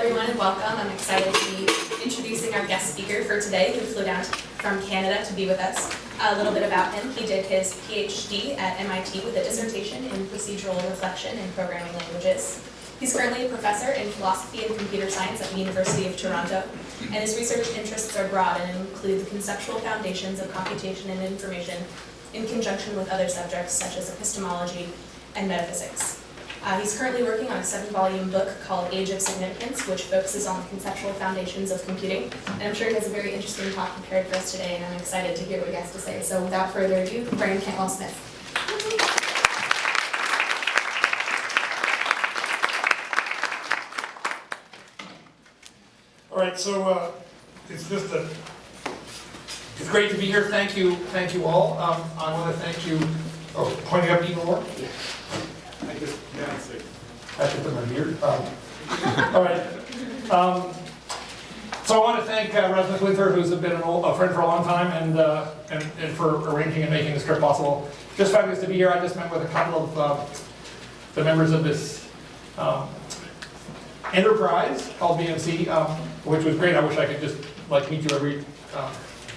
everyone, and welcome. I'm excited to be introducing our guest speaker for today, who flew down from Canada to be with us. A little bit about him. He did his PhD at MIT with a dissertation in procedural reflection and programming languages. He's currently a professor in philosophy and computer science at the University of Toronto, and his research interests are broad and include the conceptual foundations of computation and information in conjunction with other subjects such as epistemology and metaphysics. He's currently working on a 7-volume book called Age of Significance, which focuses on the conceptual foundations of computing. And I'm sure he has a very interesting talk prepared for us today, and I'm excited to hear what he has to say. So without further ado, Brian Cantwell Smith. All right, so it's great to be here. Thank you all. I want to thank you. Oh, pointing up even more. I should put my beard. All right. So I want to thank Rasmus Winther, who's been a friend for a long time, and for arranging and making this trip possible. Just fabulous to be here. I just met with a couple of the members of this enterprise called BMC, which was great. I wish I could just meet you every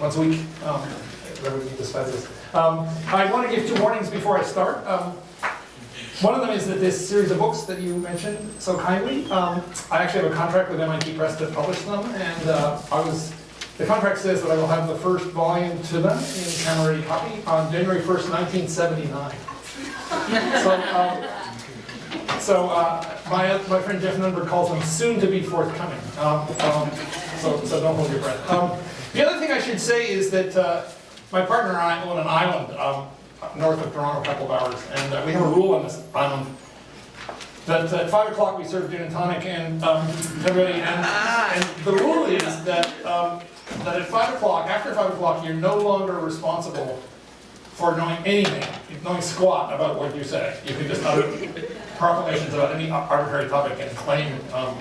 once a week. That would be just fabulous. I want to give 2 warnings before I start. One of them is that this series of books that you mentioned so kindly, I actually have a contract with MIT Press to publish them, and the contract says that I will have the first volume to them in camera copy on January 1st, 1979. So my friend Jeff Nunberg calls them soon to be forthcoming. So don't hold your breath. The other thing I should say is that my partner and I own an island north of Toronto, a couple of hours, and we have a rule on this island that at 5 o'clock we serve gin and tonic and everybody, and the rule is that at 5 o'clock, after 5 o'clock, you're no longer responsible for knowing anything, knowing squat about what you say. You can just utter proclamations about any arbitrary topic and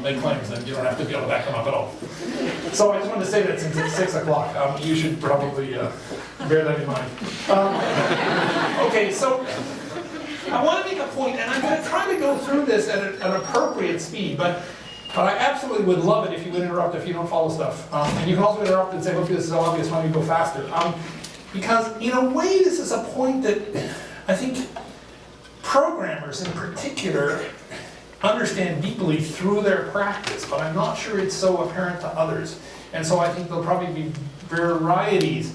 make claims, and you don't have to be able to back them up at all. So I just wanted to say that since it's 6 o'clock, you should probably bear that in mind. Okay, so I want to make a point, and I'm going to try to go through this at an appropriate speed, but I absolutely would love it if you would interrupt if you don't follow stuff. And you can also interrupt and say, look, this is so obvious, why don't you go faster? Because in a way, this is a point that I think programmers in particular understand deeply through their practice, but I'm not sure it's so apparent to others. And so I think there'll probably be varieties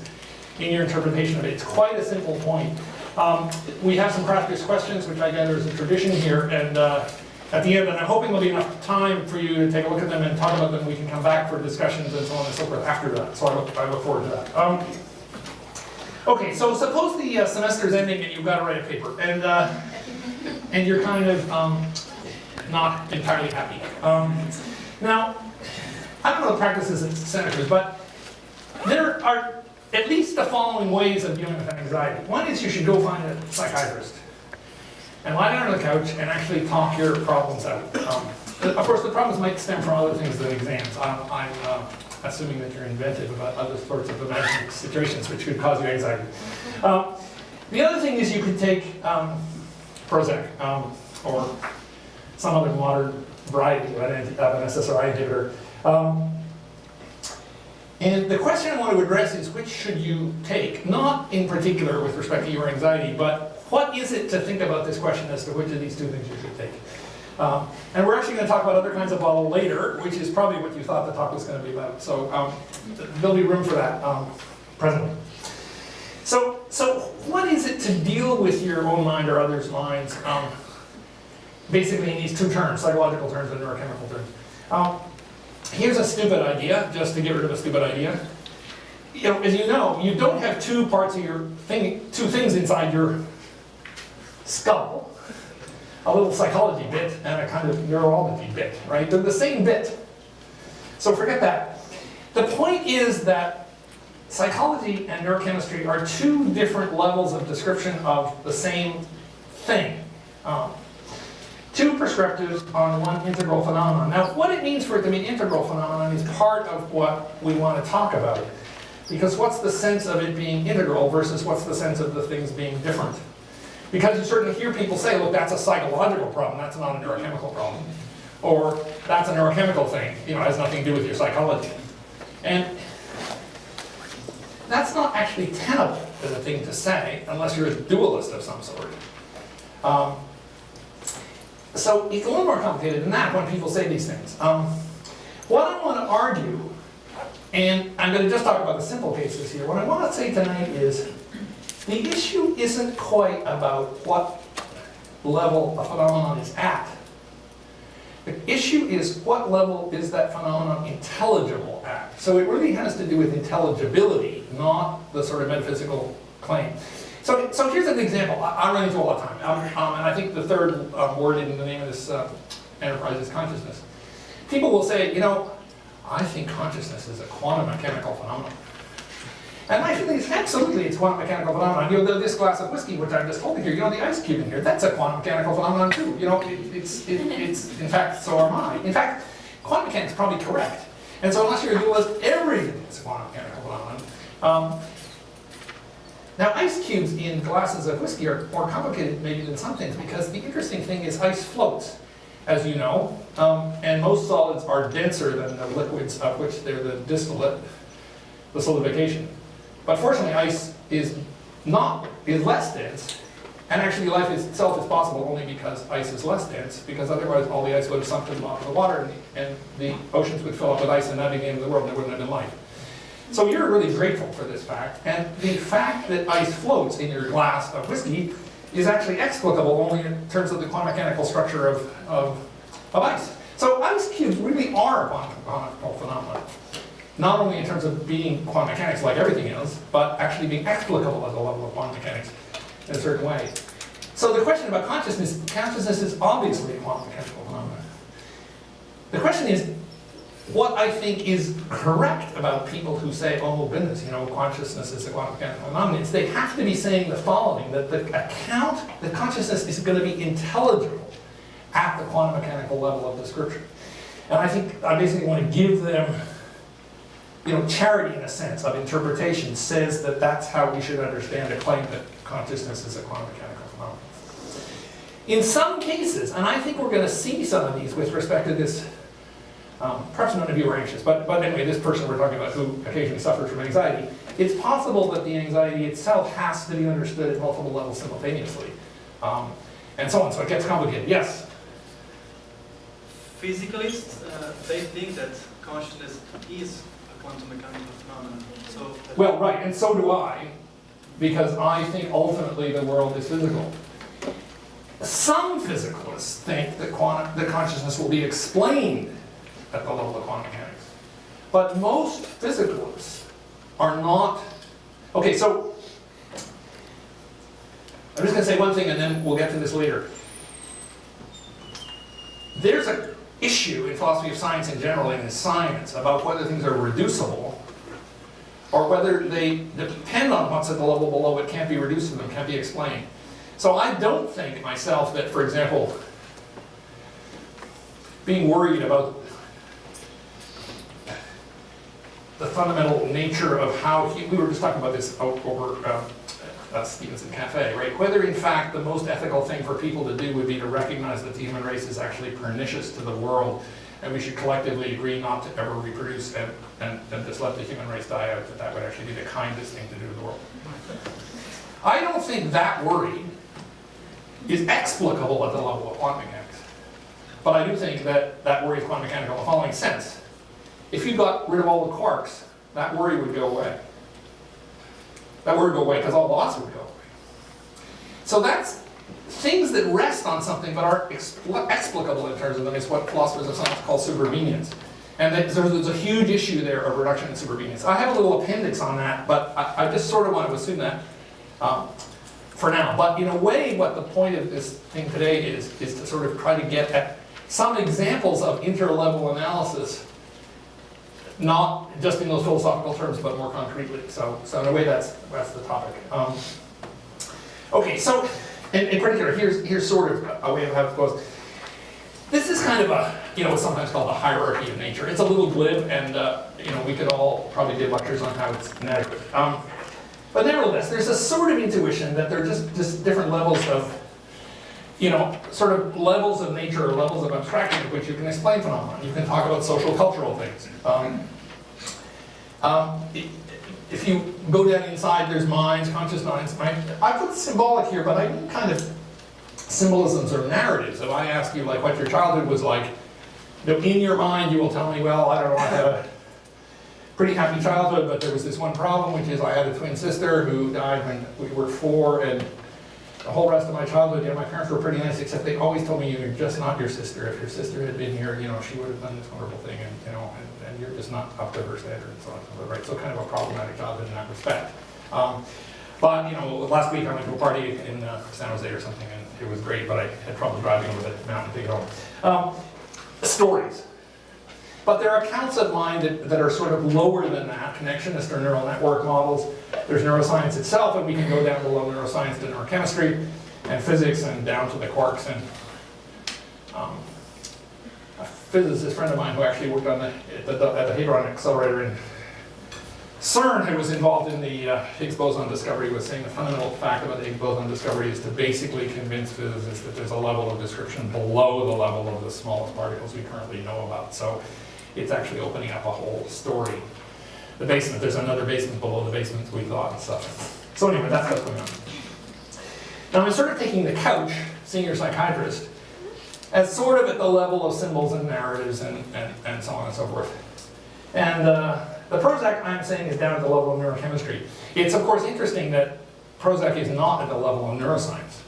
in your interpretation of it. It's quite a simple point. We have some practice questions, which I gather is a tradition here, and at the end, and I'm hoping there'll be enough time for you to take a look at them and talk about them. We can come back for discussions and so on and so forth after that. So I look forward to that. Okay, so suppose the semester's ending and you've got to write a paper, and you're kind of not entirely happy. Now, I don't know the practices at centers, but there are at least the following ways of dealing with anxiety. One is you should go find a psychiatrist and lie down on the couch and actually talk your problems out. Of course, the problems might stem from other things than exams. I'm assuming that you're inventive about other sorts of imaginary situations which could cause you anxiety. The other thing is you could take Prozac or some other modern variety of an SSRI inhibitor. And the question I want to address is which should you take? Not in particular with respect to your anxiety, but what is it to think about this question as to which of these 2 things you should take? And we're actually going to talk about other kinds of bottle later, which is probably what you thought the talk was going to be about. So there'll be room for that presently. So what is it to deal with your own mind or others' minds, basically in these 2 terms, psychological terms and neurochemical terms? Here's a stupid idea, just to get rid of a stupid idea. As you know, you don't have 2 parts of your thing, 2 things inside your skull. A little psychology bit and a kind of neurology bit, right? They're the same bit. So forget that. The point is that psychology and neurochemistry are 2 different levels of description of the same thing. 2 prescriptives on 1 integral phenomenon. Now, what it means for it to be an integral phenomenon is part of what we want to talk about. Because what's the sense of it being integral versus what's the sense of the things being different? Because you certainly hear people say, look, that's a psychological problem, that's not a neurochemical problem. or that's a neurochemical thing, it has nothing to do with your psychology. And that's not actually tenable as a thing to say, unless you're a dualist of some sort. So it's a little more complicated than that when people say these things. What I want to argue, and I'm going to just talk about the simple cases here, what I want to say tonight is the issue isn't quite about what level a phenomenon is at. The issue is what level is that phenomenon intelligible at. So it really has to do with intelligibility, not the sort of metaphysical claim. So here's an example I run into all the time, and I think the third word in the name of this enterprise is consciousness. People will say, I think consciousness is a quantum mechanical phenomenon. And I think absolutely it's a quantum mechanical phenomenon. This glass of whiskey, which I'm just holding here, the ice cube in here, that's a quantum mechanical phenomenon too. It's in fact, so am I. In fact, quantum mechanics is probably correct. And so unless you're a dualist, everything is a quantum mechanical phenomenon. Now, ice cubes in glasses of whiskey are more complicated maybe than some things, because the interesting thing is ice floats, as you know, and most solids are denser than the liquids of which they're the distillate, the solidification. But fortunately, ice is less dense, and actually life itself is possible only because ice is less dense, because otherwise all the ice would have sunk to the bottom of the water, and the oceans would fill up with ice, and that'd be the end of the world, and there wouldn't have been life. So you're really grateful for this fact, and the fact that ice floats in your glass of whiskey is actually explicable only in terms of the quantum mechanical structure of ice. So ice cubes really are a quantum mechanical phenomenon, not only in terms of being quantum mechanics like everything else, but actually being explicable at the level of quantum mechanics in a certain way. So the question about consciousness is obviously a quantum mechanical phenomenon. The question is, what I think is correct about people who say, oh goodness, consciousness is a quantum mechanical phenomenon, is they have to be saying the following, that the consciousness is going to be intelligible at the quantum mechanical level of description. And I think I basically want to give them, charity in a sense of interpretation says that that's how we should understand a claim that consciousness is a quantum mechanical phenomenon. In some cases, and I think we're going to see some of these with respect to this, perhaps none of you are anxious, but anyway, this person we're talking about who occasionally suffers from anxiety, it's possible that the anxiety itself has to be understood at multiple levels simultaneously, and so on, so it gets complicated. Yes? Physicalists, they think that consciousness is a quantum mechanical phenomenon. So well, right, and so do I, because I think ultimately the world is physical. Some physicalists think that consciousness will be explained at the level of quantum mechanics. But most physicalists are not. Okay, so I'm just going to say one thing and then we'll get to this later. There's an issue in philosophy of science in general and in science about whether things are reducible or whether they depend on what's at the level below it, can't be reduced to them, can't be explained. So I don't think myself that, for example, being worried about the fundamental nature of how we were just talking about this over Stevenson Cafe, right? Whether in fact the most ethical thing for people to do would be to recognize that the human race is actually pernicious to the world, and we should collectively agree not to ever reproduce and just let the human race die out, that would actually be the kindest thing to do to the world. I don't think that worry is explicable at the level of quantum mechanics. But I do think that that worry is quantum mechanical in the following sense. If you got rid of all the quarks, that worry would go away. That worry would go away because all the loss would go away. So that's things that rest on something but aren't explicable in terms of them is what philosophers of science call supervenience. And there's a huge issue there of reduction in supervenience. I have a little appendix on that, but I just sort of want to assume that for now. But in a way, what the point of this thing today is to sort of try to get at some examples of interlevel analysis, not just in those philosophical terms, but more concretely. So in a way, that's the topic. Okay, so in particular, here's sort of a way of how it goes. This is kind of what's sometimes called a hierarchy of nature. It's a little glib, and we could all probably give lectures on how it's inadequate. But nevertheless, there's a sort of intuition that there are just different levels of sort of levels of nature or levels of abstraction at which you can explain phenomena. You can talk about social cultural things. If you go down inside, there's minds, conscious minds. I put symbolic here, but I mean kind of symbolisms or narratives. If I ask you like what your childhood was like, in your mind you will tell me, well, I don't know, I had a pretty happy childhood, but there was this one problem, which is I had a twin sister who died when we were 4, and the whole rest of my childhood, my parents were pretty nice, except they always told me you're just not your sister. If your sister had been here, she would have done this wonderful thing, and you're just not up to her standard and so on and so forth, right? So kind of a problematic childhood in that respect. But last week I went to a party in San Jose or something, and it was great, but I had trouble driving over the mountain to get home. Stories. But there are accounts of mind that are sort of lower than that, connectionist or neural network models. There's neuroscience itself, and we can go down below neuroscience to neurochemistry and physics and down to the quarks. And a physicist friend of mine who actually worked at the Hadron Accelerator in CERN, who was involved in the Higgs boson discovery, was saying the fundamental fact about the Higgs boson discovery is to basically convince physicists that there's a level of description below the level of the smallest particles we currently know about. So it's actually opening up a whole story. The basement, there's another basement below the basements we thought and stuff. So anyway, that's what's going on. Now I'm sort of taking the couch, senior psychiatrist, as sort of at the level of symbols and narratives and so on and so forth. And the Prozac, I'm saying, is down at the level of neurochemistry. It's of course interesting that Prozac is not at the level of neuroscience.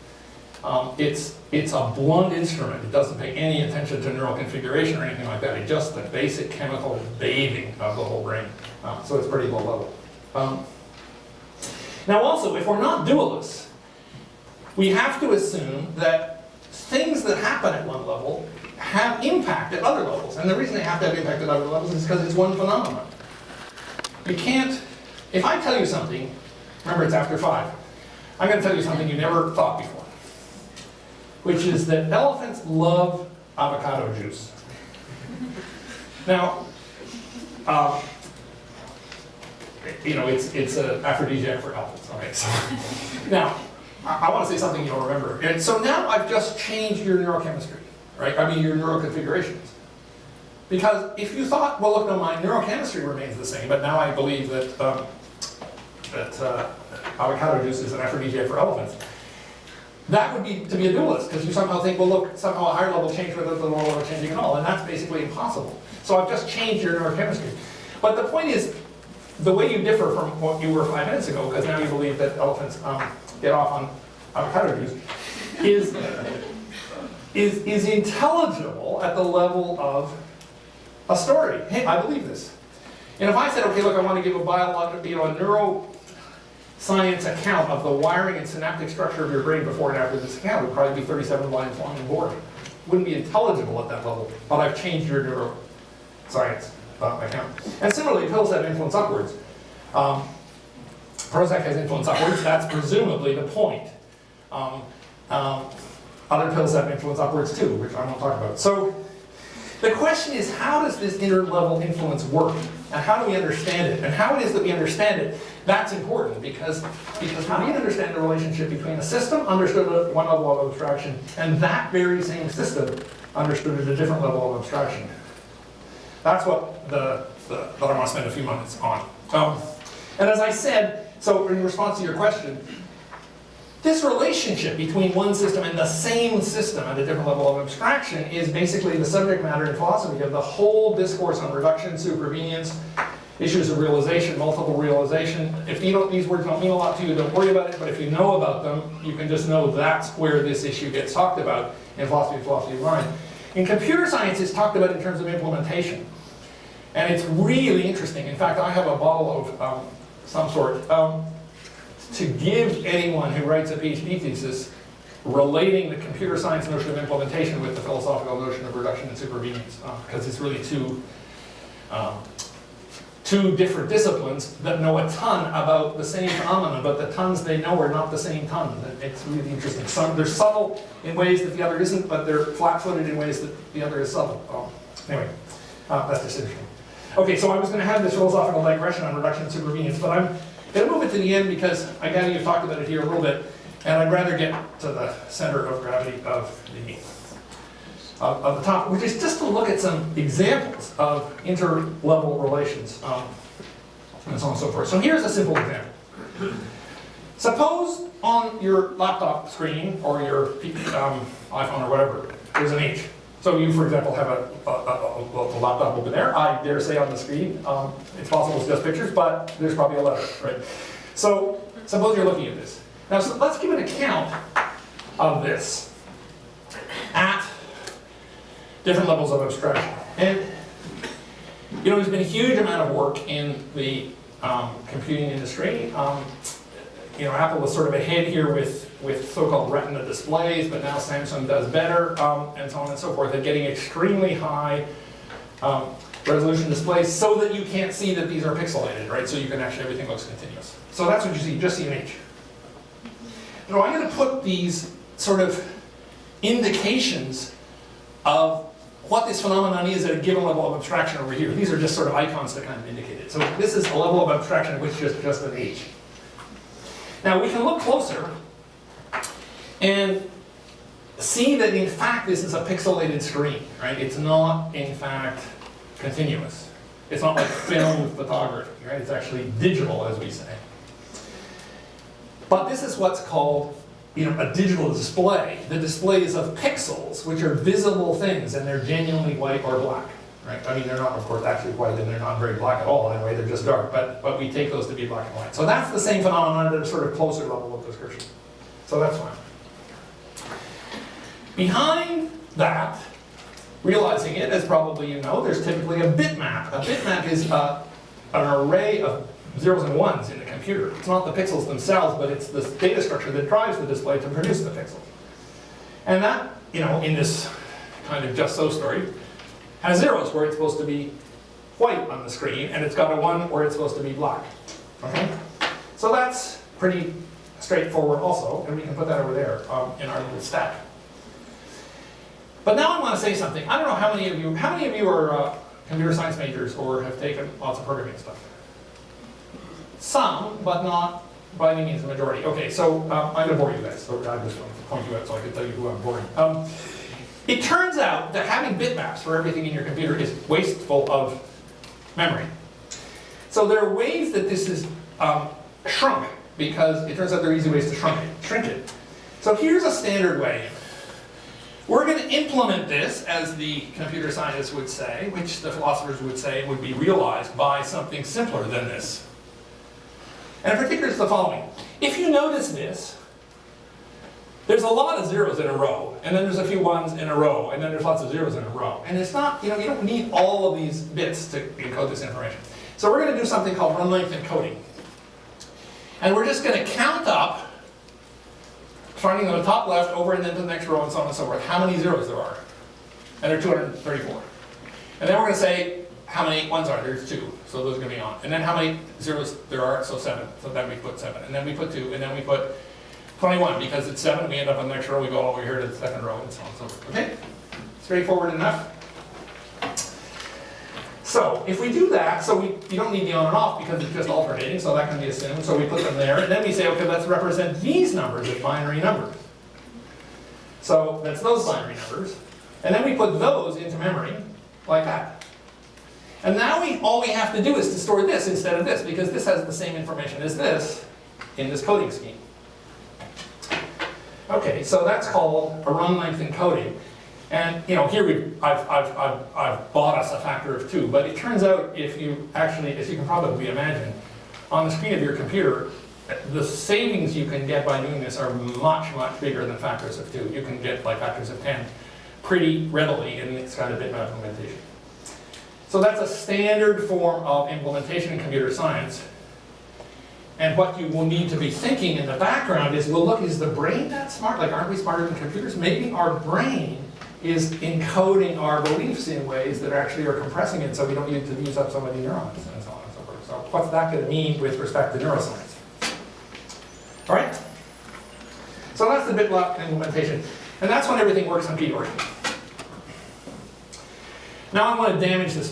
It's a blunt instrument. It doesn't pay any attention to neural configuration or anything like that. It's just the basic chemical bathing of the whole brain. So it's pretty low level. Now also, if we're not dualists, we have to assume that things that happen at one level have impact at other levels. And the reason they have to have impact at other levels is because it's one phenomenon. You can't, if I tell you something, remember it's after 5, I'm going to tell you something you never thought before, which is that elephants love avocado juice. Now, it's an aphrodisiac for elephants. Okay, so now I want to say something you'll remember. And so now I've just changed your neurochemistry, right? I mean your neuroconfigurations. Because if you thought, well, look, no, my neurochemistry remains the same, but now I believe that avocado juice is an aphrodisiac for elephants, that would be to be a dualist, because you somehow think, well, look, somehow a higher level changed without the lower level changing at all, and that's basically impossible. So I've just changed your neurochemistry. But the point is, the way you differ from what you were 5 minutes ago, because now you believe that elephants get off on avocado juice, is intelligible at the level of a story. Hey, I believe this. And if I said, okay, look, I want to give a neuroscience account of the wiring and synaptic structure of your brain before and after this account, it would probably be 37 lines long and boring. Wouldn't be intelligible at that level, but I've changed your neuroscience account. And similarly, pills have influence upwards. Prozac has influence upwards, that's presumably the point. Other pills have influence upwards too, which I won't talk about. So the question is, how does this inter-level influence work? And how do we understand it? And how it is that we understand it, that's important, because we need to understand the relationship between a system understood at one level of abstraction and that very same system understood at a different level of abstraction. That's what that I want to spend a few minutes on. And as I said, so in response to your question, this relationship between one system and the same system at a different level of abstraction is basically the subject matter in philosophy of the whole discourse on reduction, supervenience, issues of realization, multiple realization. If these words don't mean a lot to you, don't worry about it, but if you know about them, you can just know that's where this issue gets talked about in philosophy of mind. In computer science, it's talked about in terms of implementation. And it's really interesting. In fact, I have a bottle of some sort to give anyone who writes a PhD thesis relating the computer science notion of implementation with the philosophical notion of reduction and supervenience, because it's really two different disciplines that know a ton about the same phenomenon, but the tons they know are not the same tons. It's really interesting. They're subtle in ways that the other isn't, but they're flat-footed in ways that the other is subtle. Anyway, that's just interesting. Okay, so I was going to have this philosophical digression on reduction and supervenience, but I'm going to move it to the end because I gather you've talked about it here a little bit. And I'd rather get to the center of gravity of the topic, which is just to look at some examples of inter-level relations, and so on and so forth. So here's a simple example. Suppose on your laptop screen or your iPhone or whatever, there's an H. So you, for example, have a laptop open there. I dare say on the screen, it's possible it's just pictures, but there's probably a letter, right? So suppose you're looking at this. Now, so let's give an account of this at different levels of abstraction. And, you know, there's been a huge amount of work in the computing industry. You know, Apple was sort of ahead here with so-called retina displays, but now Samsung does better, and so on and so forth, at getting extremely high resolution displays so that you can't see that these are pixelated, right? So you can actually, everything looks continuous. So that's what you see, you just see an H. So I'm going to put these sort of indications of what this phenomenon is at a given level of abstraction over here. These are just sort of icons to kind of indicate it. So this is a level of abstraction which is just an H. Now we can look closer and see that in fact this is a pixelated screen, right? It's not in fact continuous. It's not like film photography, right? It's actually digital, as we say. But this is what's called, you know, a digital display. The display is of pixels, which are visible things, and they're genuinely white or black, right? I mean, they're not, of course, actually white, and they're not very black at all anyway, they're just dark, but we take those to be black and white. So that's the same phenomenon at a sort of closer level of description. So that's fine. Behind that, realizing it, as probably you know, there's typically a bitmap. A bitmap is an array of zeros and ones in the computer. It's not the pixels themselves, but it's the data structure that drives the display to produce the pixels. And that, you know, in this kind of just so story, has zeros where it's supposed to be white on the screen, and it's got a 1 where it's supposed to be black. Okay? So that's pretty straightforward also, and we can put that over there in our little stack. But now I want to say something. I don't know how many of you are computer science majors or have taken lots of programming stuff. Some, but not by any means the majority. Okay, so I'm going to bore you guys. So I'm just going to point you out so I can tell you who I'm boring. It turns out that having bitmaps for everything in your computer is wasteful of memory. So there are ways that this is shrunk, because it turns out there are easy ways to shrink it. So here's a standard way. We're going to implement this, as the computer scientists would say, which the philosophers would say would be realized by something simpler than this. And in particular, it's the following. If you notice this, there's a lot of zeros in a row, and then there's a few ones in a row, and then there's lots of zeros in a row. And it's not, you know, you don't need all of these bits to encode this information. So we're going to do something called run length encoding. And we're just going to count up, starting on the top left, over and then to the next row, and so on and so forth, how many zeros there are. And there are 234. And then we're going to say, how many ones are there? There's 2, so those are going to be on. And then how many zeros there are? So 7. So then we put 7. And then we put 2. And then we put 21. Because it's 7, we end up on the next row. We go all over here to the second row, and so on and so forth. Okay? Straightforward enough. So if we do that, so you don't need the on and off because it's just alternating, so that can be assumed. So we put them there. And then we say, okay, let's represent these numbers as binary numbers. So that's those binary numbers. And then we put those into memory like that. And now all we have to do is to store this instead of this, because this has the same information as this in this coding scheme. Okay, so that's called a run length encoding. And you know, here I've bought us a factor of 2, but it turns out if you actually, as you can probably imagine, on the screen of your computer, the savings you can get by doing this are much, much bigger than factors of 2. You can get like factors of 10 pretty readily in this kind of bitmap implementation. So that's a standard form of implementation in computer science. And what you will need to be thinking in the background is, well, look, is the brain that smart? Like, aren't we smarter than computers? Maybe our brain is encoding our beliefs in ways that actually are compressing it, so we don't need to use up so many neurons, and so on and so forth. So what's that going to mean with respect to neuroscience? All right? So that's the BitLab implementation. And that's when everything works on keyboard. Now I want to damage this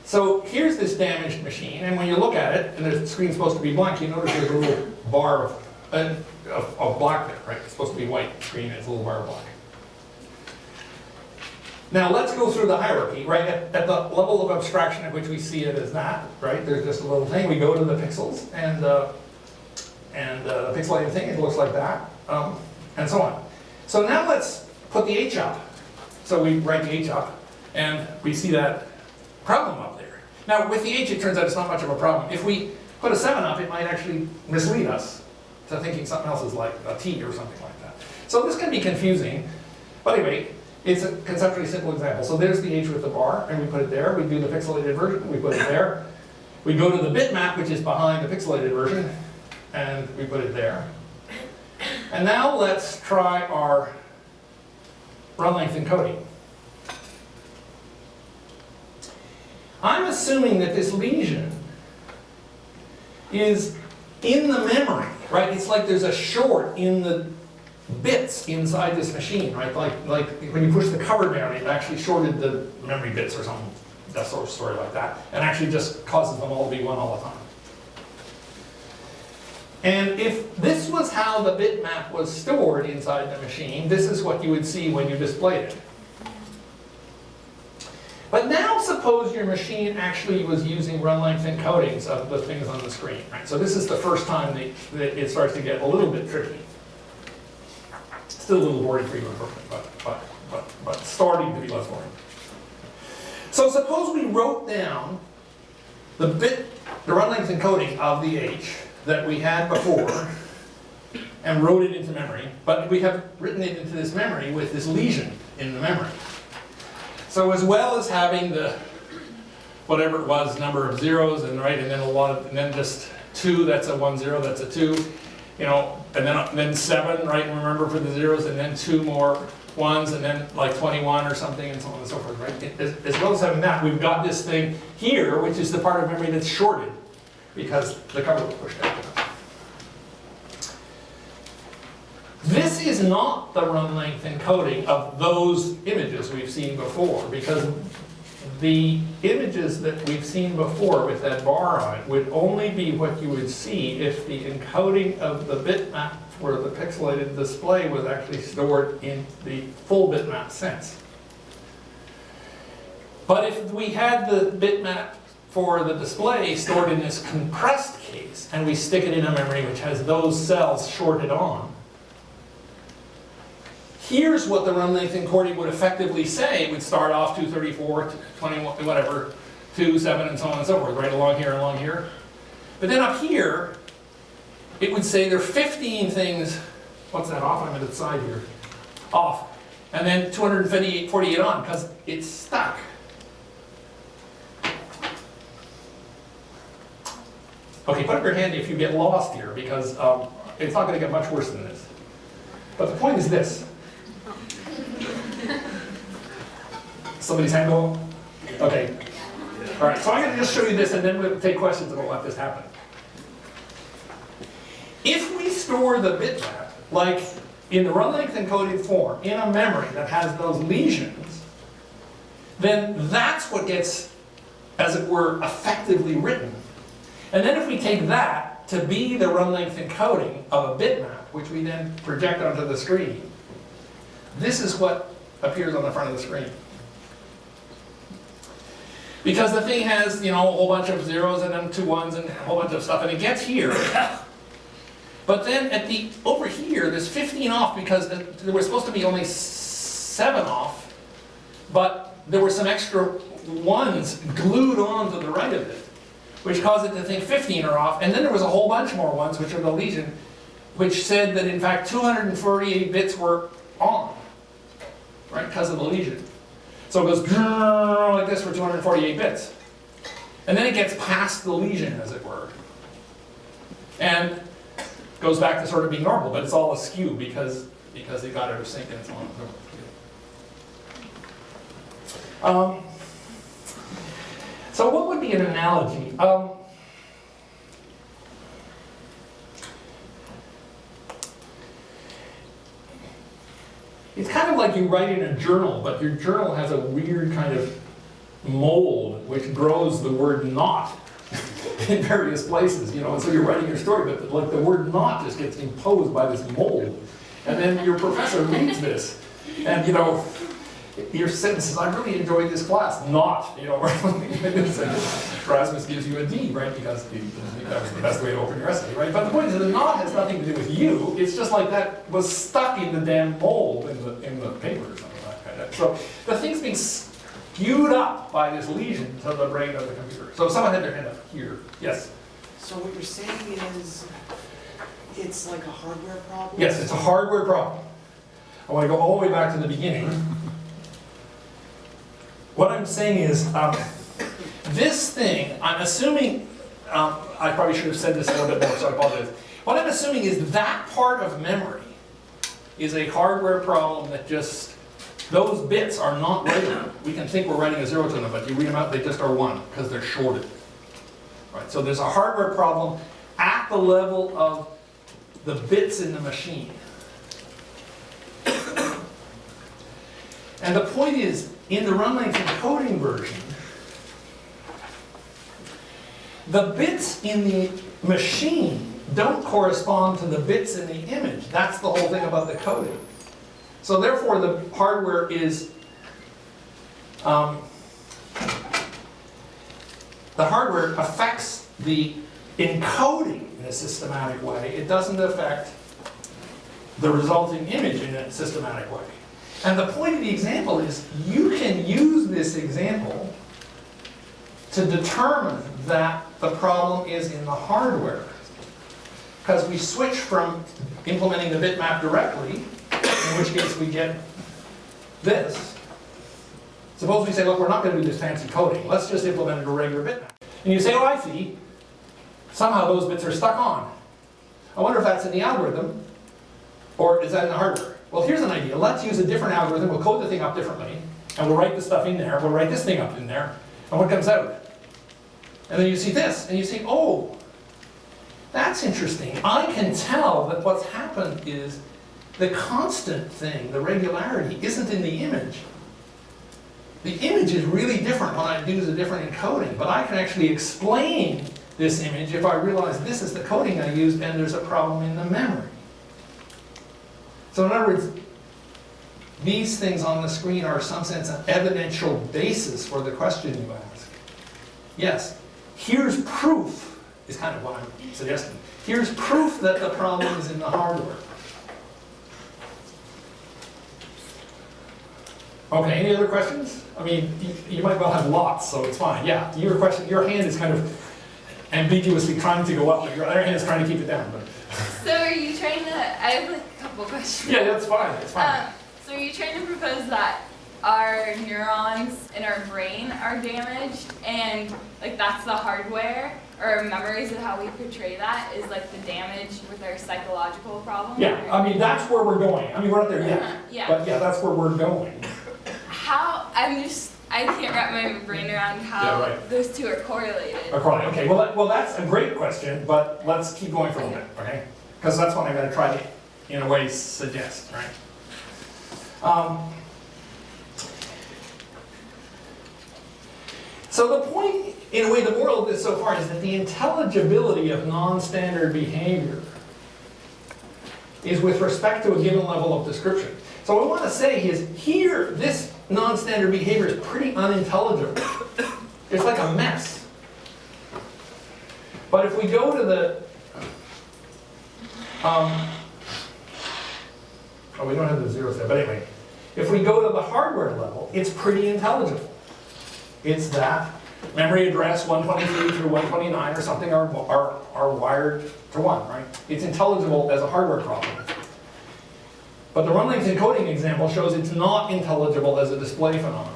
So here's this damaged machine, and when you look at it, and the screen's supposed to be blank, you notice there's a little bar of black there, right? It's supposed to be white screen, it's a little bar of black. Now let's go through the hierarchy, right? At the level of abstraction at which we see it as that, right? There's just a little thing, we go to the pixels, and the pixelated thing, it looks like that, and so on. So now let's put the H up. So we write the H up, and we see that problem up there. Now with the H, it turns out it's not much of a problem. If we put a 7 up, it might actually mislead us to thinking something else is like a T or something like that. So this can be confusing, but anyway, it's a conceptually simple example. So there's the H with the bar, and we put it there. We do the pixelated version, we put it there. We go to the bitmap, which is behind the pixelated version, and we put it there. And now let's try our run length encoding. I'm assuming that this lesion is in the memory, right? It's like there's a short in the bits inside this machine, right? Like when you push the cover down, it actually shorted the memory bits or something, that sort of story like that, and actually just causes them all to be one all the time. And if this was how the bitmap was stored inside the machine, this is what you would see when you displayed it. But now suppose your machine actually was using run length encodings of the things on the screen, right? So this is the first time that it starts to get a little bit tricky. Still a little boring for you, but starting to be less boring. So suppose we wrote down the run length encoding of the H that we had before and wrote it into memory, but we have written it into this memory with this lesion in the memory. So as well as having the, whatever it was, number of zeros, and right, and then and then just 2, that's a 1, 0, that's a 2, you know, and then 7, right, remember for the zeros, and then 2 more 1s, and then like 21 or something, and so on and so forth, right? As well as having that, we've got this thing here, which is the part of memory that's shorted, because the cover was pushed out. This is not the run length encoding of those images we've seen before, because the images that we've seen before with that bar on it would only be what you would see if the encoding of the bitmap for the pixelated display was actually stored in the full bitmap sense. But if we had the bitmap for the display stored in this compressed case, and we stick it in a memory which has those cells shorted on, here's what the run length encoding would effectively say. It would start off 234, 21, whatever, 2, 7, and so on and so forth, right along here, along here. But then up here, it would say there are 15 things, what's that off? I'm at the side here, off. And then 248 on, because it's stuck. Okay, put up your hand if you get lost here, because it's not going to get much worse than this. But the point is this. Somebody's hand go up? Okay. All right, so I'm going to just show you this, and then we'll take questions and we'll let this happen. If we store the bitmap, like in the run length encoded form, in a memory that has those lesions, then that's what gets, as it were, effectively written. And then if we take that to be the run length encoding of a bitmap, which we then project onto the screen, this is what appears on the front of the screen. Because the thing has, you know, a whole bunch of zeros and then 2 1s and a whole bunch of stuff, and it gets here. But then at the over here, there's 15 off because there was supposed to be only 7 off, but there were some extra 1s glued on to the right of it, which caused it to think 15 are off. And then there was a whole bunch more 1s, which are the lesion, which said that in fact 248 bits were on, right, because of the lesion. So it goes like this for 248 bits. And then it gets past the lesion, as it were, and goes back to sort of being normal, but it's all askew because it got out of sync and so on. So what would be an analogy? It's kind of like you write in a journal, but your journal has a weird kind of mold which grows the word not in various places, you know, and so you're writing your story, but like the word not just gets imposed by this mold. And then your professor reads this, and you know, your sentence says, I really enjoyed this class, not, you know, or Rasmus gives you a D, right, because that was the best way to open your essay, right? But the point is that the not has nothing to do with you, it's just like that was stuck in the damn mold in the paper or something like that. So the thing's being skewed up by this lesion to the brain of the computer. So someone had their hand up here. Yes? So what you're saying is, it's like a hardware problem? Yes, it's a hardware problem. I want to go all the way back to the beginning. What I'm saying is, this thing, I'm assuming, I probably should have said this a little bit more, so I apologize. What I'm assuming is that part of memory is a hardware problem that just, those bits are not regular. We can think we're writing a 0 to them, but you read them out, they just are 1, because they're shorted. Right, so there's a hardware problem at the level of the bits in the machine. And the point is, in the run length encoding version, the bits in the machine don't correspond to the bits in the image. That's the whole thing about the coding. So therefore, the hardware is, the hardware affects the encoding in a systematic way. It doesn't affect the resulting image in a systematic way. And the point of the example is, you can use this example to determine that the problem is in the hardware. Because we switch from implementing the bitmap directly, in which case we get this. Suppose we say, look, we're not going to do this fancy coding. Let's just implement a regular bitmap. And you say, oh, I see. Somehow those bits are stuck on. I wonder if that's in the algorithm, or is that in the hardware? Well, here's an idea. Let's use a different algorithm. We'll code the thing up differently, and we'll write the stuff in there. We'll write this thing up in there, and what comes out? And then you see this, and you see, oh, that's interesting. I can tell that what's happened is the constant thing, the regularity, isn't in the image. The image is really different when I use a different encoding, but I can actually explain this image if I realize this is the coding I used and there's a problem in the memory. So in other words, these things on the screen are in some sense an evidential basis for the question you ask. Yes, here's proof, is kind of what I'm suggesting. Here's proof that the problem is in the hardware. Okay, any other questions? I mean, you might well have lots, so it's fine. Yeah, your question, your hand is kind of ambiguously trying to go up, but your other hand is trying to keep it down. But. So are you trying to, I have like a couple questions. Yeah, that's fine, it's fine. So are you trying to propose that our neurons in our brain are damaged and like that's the hardware, or memories of how we portray that is like the damage with our psychological problem? Yeah, I mean, that's where we're going. I mean, we're not there yet, Yeah. but yeah, that's where we're going. How, I can't wrap my brain around how those two are correlated. Okay, well, that's a great question, but let's keep going for a little bit, okay? Because that's what I'm going to try to, in a way, suggest, right? So the point, in a way, the moral of this so far is that the intelligibility of non-standard behavior is with respect to a given level of description. So what I want to say is, here, this non-standard behavior is pretty unintelligible. It's like a mess. But if we go to the, we don't have the zeros there, but anyway, if we go to the hardware level, it's pretty intelligible. It's that memory address 123 through 129 or something are wired to 1, right? It's intelligible as a hardware problem. But the run length encoding example shows it's not intelligible as a display phenomenon.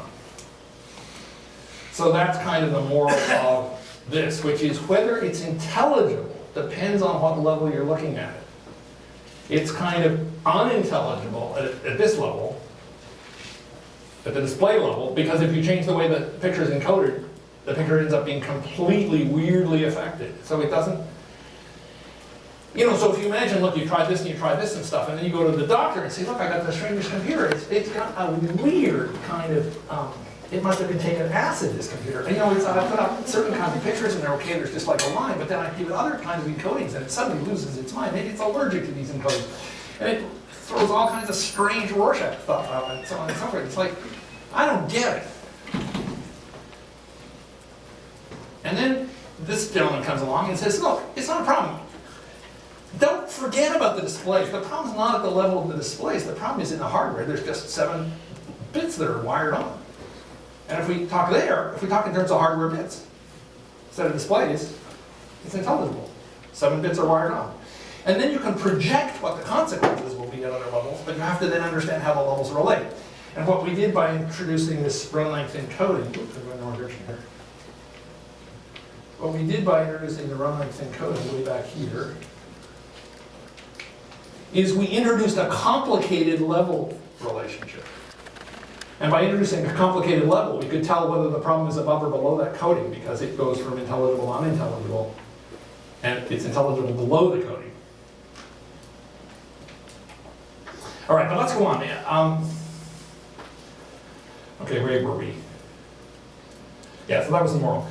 So that's kind of the moral of this, which is whether it's intelligible depends on what level you're looking at it. It's kind of unintelligible at this level, at the display level, because if you change the way the picture is encoded, the picture ends up being completely weirdly affected. So it doesn't, you know, so if you imagine, look, you try this and you try this and stuff, and then you go to the doctor and say, look, I got the strangest computer. It's got a weird kind of it must have been taking acid, this computer. And I put up certain kinds of pictures and they're okay, there's just like a line, but then I give it other kinds of encodings and it suddenly loses its mind. Maybe it's allergic to these encodings. And it throws all kinds of strange Rorschach stuff out and so on and so forth. It's like, I don't get it. And then this gentleman comes along and says, look, it's not a problem. Don't forget about the displays. The problem's not at the level of the displays. The problem is in the hardware. There's just 7 bits that are wired on. And if we talk in terms of hardware bits, instead of displays, it's intelligible. 7 bits are wired on. And then you can project what the consequences will be at other levels, but you have to then understand how the levels relate. And what we did by introducing this run length encoding, oops, I'm going the wrong direction here. What we did by introducing the run length encoding way back here is we introduced a complicated level relationship. And by introducing a complicated level, we could tell whether the problem is above or below that coding because it goes from intelligible to unintelligible, and it's intelligible below the coding. All right, but let's go on. Okay, where were we? Yeah, so that was the moral.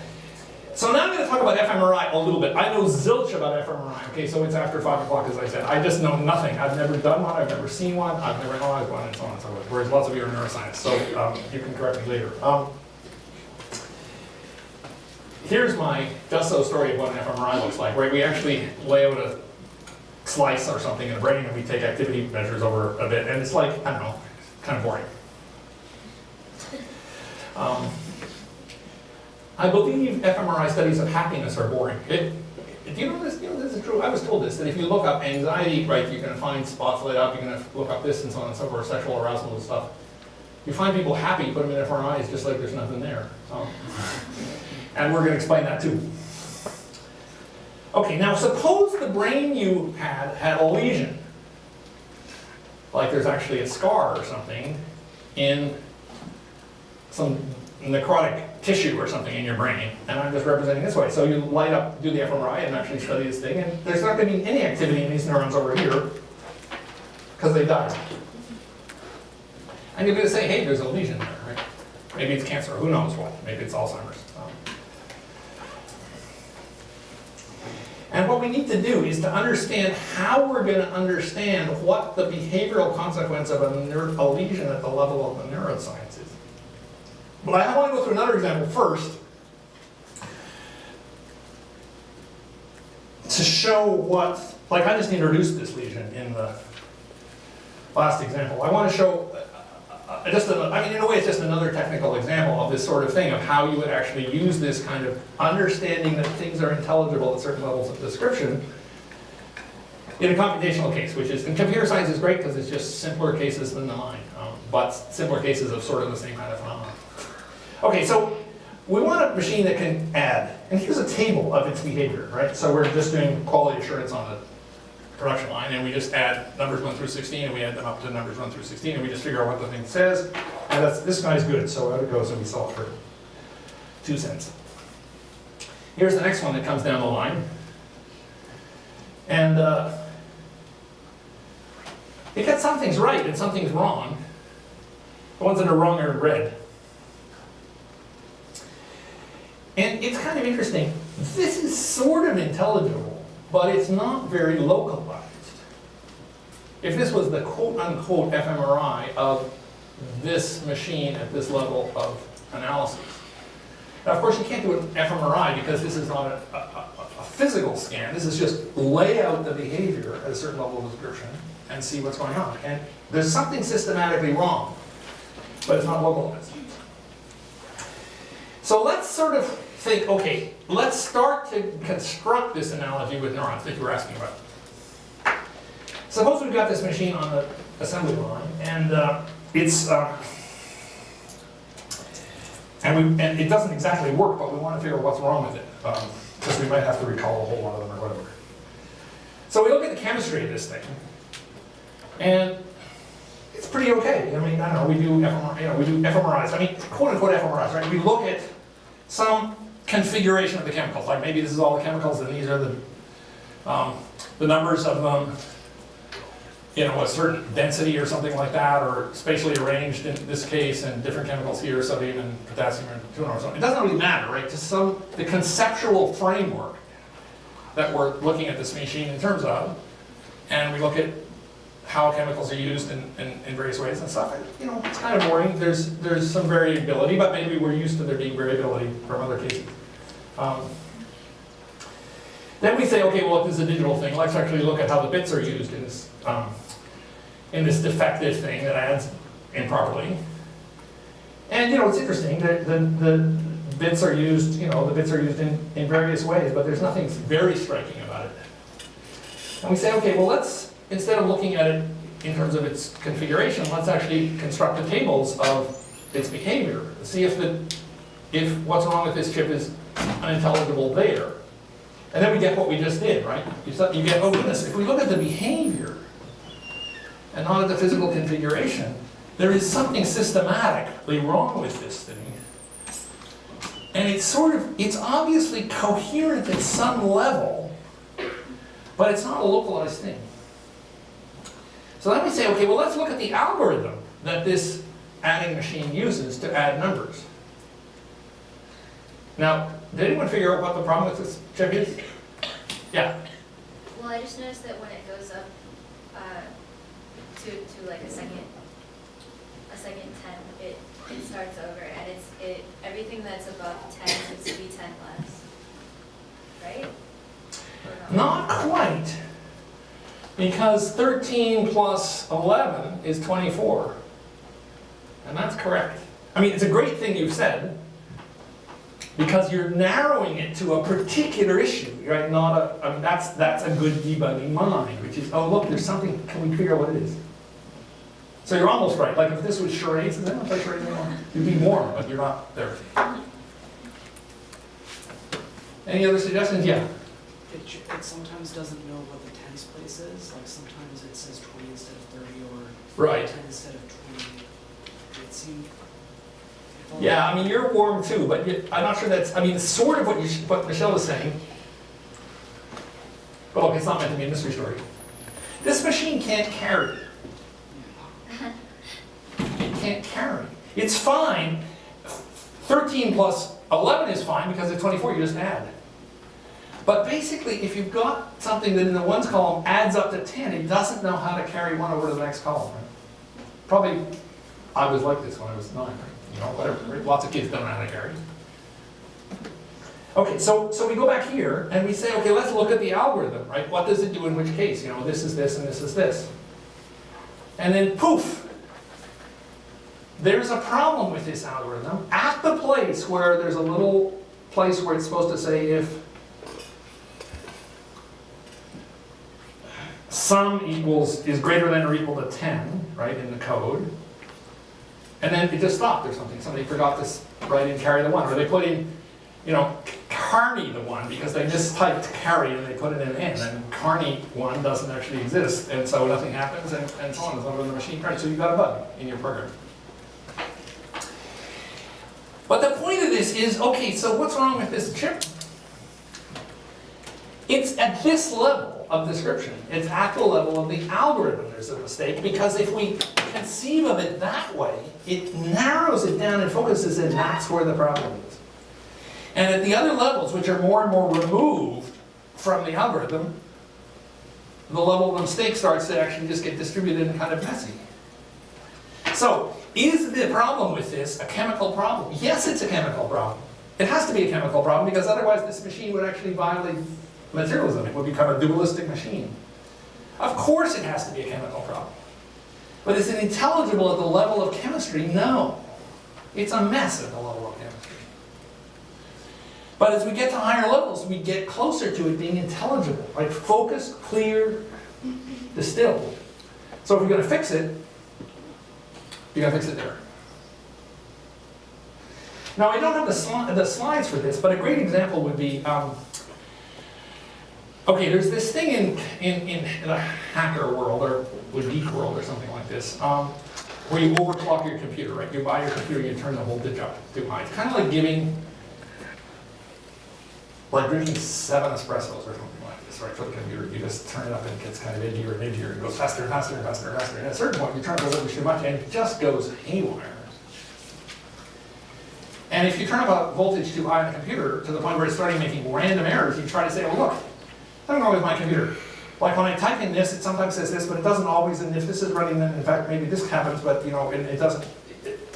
So now I'm going to talk about FMRI a little bit. I know zilch about FMRI. Okay, so it's after 5 o'clock, as I said. I just know nothing. I've never done one. I've never seen one. I've never analyzed one, and so on and so forth. Whereas lots of you are neuroscience, so you can correct me later. Here's my just-so story of what an FMRI looks like, right? We actually lay out a slice or something in the brain, and we take activity measures over a bit, and it's like, I don't know, kind of boring. I believe fMRI studies of happiness are boring. Do you know this? This is true. I was told this, that if you look up anxiety, right, you're going to find spots lit up, you're going to look up this and so on and so forth, sexual arousal and stuff. You find people happy, you put them in fMRIs just like there's nothing there. And we're going to explain that too. Okay, now suppose the brain you had a lesion. Like there's actually a scar or something in some necrotic tissue or something in your brain, and I'm just representing this way. So you light up, do the fMRI and actually study this thing, and there's not going to be any activity in these neurons over here because they died. And you're going to say, hey, there's a lesion there, right? Maybe it's cancer, who knows what? Maybe it's Alzheimer's. And what we need to do is to understand how we're going to understand what the behavioral consequence of a lesion at the level of the neuroscience is. But I want to go through another example first to show what, like I just introduced this lesion in the last example. I want to show, in a way it's just another technical example of this sort of thing, of how you would actually use this kind of understanding that things are intelligible at certain levels of description in a computational case, which is, in computer science is great because it's just simpler cases than the mind, but simpler cases of sort of the same kind of phenomenon. Okay, so we want a machine that can add, and here's a table of its behavior, right? So we're just doing quality assurance on the production line, and we just add numbers 1 through 16, and we add them up to numbers 1 through 16, and we just figure out what the thing says, and this guy's good, so out it goes, and we sell it for 2 cents. Here's the next one that comes down the line, and it gets some things right and some things wrong. The ones that are wrong are in red. And it's kind of interesting. This is sort of intelligible, but it's not very localized. If this was the quote-unquote fMRI of this machine at this level of analysis. Now, of course, you can't do an fMRI because this is not a physical scan. This is just lay out the behavior at a certain level of description and see what's going on. And there's something systematically wrong, but it's not localized. So let's sort of think, okay, let's start to construct this analogy with neurons that you were asking about. Suppose we've got this machine on the assembly line, and and it doesn't exactly work, but we want to figure out what's wrong with it, because we might have to recall a whole lot of them or whatever. So we look at the chemistry of this thing, and it's pretty okay. I mean, I don't know, we do fMRIs. I mean, quote-unquote fMRIs, right? We look at some configuration of the chemicals, like maybe this is all the chemicals, and these are the numbers of them a certain density or something like that, or spatially arranged in this case, and different chemicals here, sodium and potassium and tuna or something. It doesn't really matter, right? Just the conceptual framework that we're looking at this machine in terms of, and we look at how chemicals are used in various ways and stuff. It's kind of boring. There's some variability, but maybe we're used to there being variability from other cases. Then we say, okay, well, if this is a digital thing, let's actually look at how the bits are used in this defective thing that adds improperly. And it's interesting that the bits are used, in various ways, but there's nothing very striking about it. And we say, okay, well, let's, instead of looking at it in terms of its configuration, let's actually construct the tables of its behavior. See if what's wrong with this chip is unintelligible there. And then we get what we just did, right? You get, oh goodness, if we look at the behavior and not at the physical configuration, there is something systematically wrong with this thing. And it's obviously coherent at some level, but it's not a localized thing. So then we say, okay, well, let's look at the algorithm that this adding machine uses to add numbers. Now, did anyone figure out what the problem with this chip is? Yeah? Well, I just noticed that when it goes up to like a second 10, it starts over, and everything that's above 10 needs to be 10 less, right? Or Not quite, because 13 plus 11 is 24, and that's correct. I mean, it's a great thing you've said, because you're narrowing it to a particular issue, right? That's a good debugging mind, which is, oh look, there's something, can we figure out what it is? So you're almost right. Like if this was charades, and then don't play charades anymore. You'd be warm, but you're not there. Any other suggestions? Yeah. It sometimes doesn't know what the tens place is. Like sometimes it says 20 instead of 30, or Right. 10 instead of 20. It seemed. Yeah, I mean, you're warm too, but I'm not sure that's, I mean, it's sort of what Michelle was saying. But look, it's not meant to be a mystery story. This machine can't carry. It can't carry. It's fine. 13 plus 11 is fine because at 24 you just add. But basically, if you've got something that in the ones column adds up to 10, it doesn't know how to carry one over to the next column. Right? Probably, I was like this when I was 9. Right? Whatever. Right? Lots of kids don't know how to carry. Okay, so we go back here and we say, okay, let's look at the algorithm, right? What does it do in which case? This is this and this is this. And then poof, there's a problem with this algorithm at the place where there's a little place where it's supposed to say if sum is greater than or equal to 10, right, in the code. And then it just stopped or something. Somebody forgot to write in carry the 1. Or they put in, carny the 1 because they mistyped carry and they put it in n. And carny 1 doesn't actually exist. And so nothing happens and so on as long as the machine carries. So you've got a bug in your program. But the point of this is, okay, so what's wrong with this chip? It's at this level of description. It's at the level of the algorithm there's a mistake, because if we conceive of it that way, it narrows it down and focuses, and that's where the problem is. And at the other levels, which are more and more removed from the algorithm, the level of mistake starts to actually just get distributed and kind of messy. So, is the problem with this a chemical problem? Yes, it's a chemical problem. It has to be a chemical problem, because otherwise this machine would actually violate materialism. It would become a dualistic machine. Of course it has to be a chemical problem. But is it intelligible at the level of chemistry? No. It's a mess at the level of chemistry. But as we get to higher levels, we get closer to it being intelligible, right? Focused, clear, distilled. So if you're going to fix it, you got to fix it there. Now I don't have the slides for this, but a great example would be, okay, there's this thing in the hacker world, or geek world, or something like this, where you overclock your computer, right? You buy your computer, you turn the voltage up too high. It's kind of like drinking 7 espressos or something like this, right, for the computer. You just turn it up and it gets kind of edgier and edgier and goes faster and faster and faster and faster. And at a certain point, you turn up the voltage too much and it just goes haywire. And if you turn up a voltage too high on a computer to the point where it's starting making random errors, you try to say, well, look, I don't know with my computer. Like when I type in this, it sometimes says this, but it doesn't always. And if this is running, then in fact, maybe this happens, but you know, it doesn't.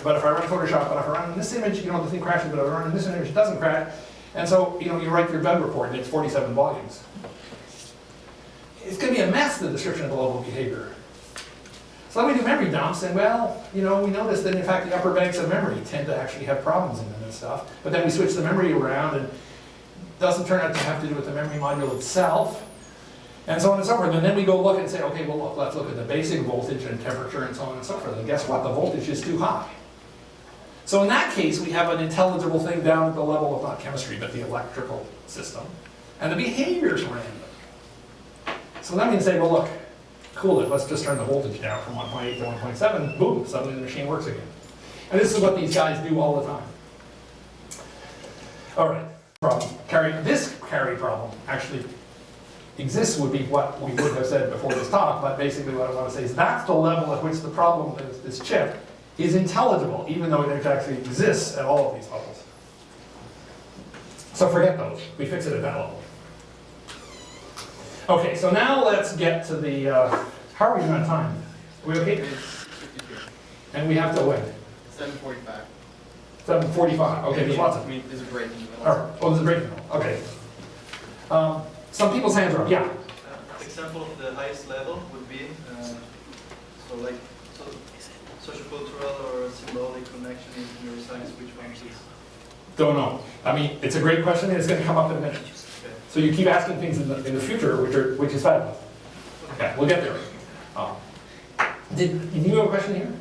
But if I run Photoshop, but if I run in this image, you know, the thing crashes, but if I run in this image, it doesn't crash. And so, you know, you write your bug report and it's 47 volumes. It's going to be a mess, the description of the level of behavior. So then we do memory dumps, and well, you know, we notice that in fact the upper banks of memory tend to actually have problems in them and stuff. But then we switch the memory around, and it doesn't turn out to have to do with the memory module itself, and so on and so forth. And then we go look and say, okay, well, look, let's look at the basic voltage and temperature and so on and so forth. And guess what? The voltage is too high. So in that case, we have an intelligible thing down at the level of not chemistry, but the electrical system, and the behavior's random. So then we can say, well, look, cool it, let's just turn the voltage down from 1.8 to 1.7, boom, suddenly the machine works again. And this is what these guys do all the time. All right, problem. This carry problem actually exists would be what we would have said before this talk, but basically what I want to say is that's the level at which the problem of this chip is intelligible, even though it actually exists at all of these levels. So forget those, we fix it at that level. Okay, so now let's get to the, how are we doing on time? Are we okay? And we have to wait. 7:45. 7:45, okay, there's lots of. I mean, there's a break in the middle. All right, oh, there's a break in the middle, okay. Some people's hands are up, yeah. Example of the highest level would be, so like, sociocultural or symbolic connection in neuroscience, which one is? Don't know. I mean, it's a great question, and it's going to come up in a minute. Okay. So you keep asking things in the future, which is fabulous. Okay, we'll get there. Did you have a question here?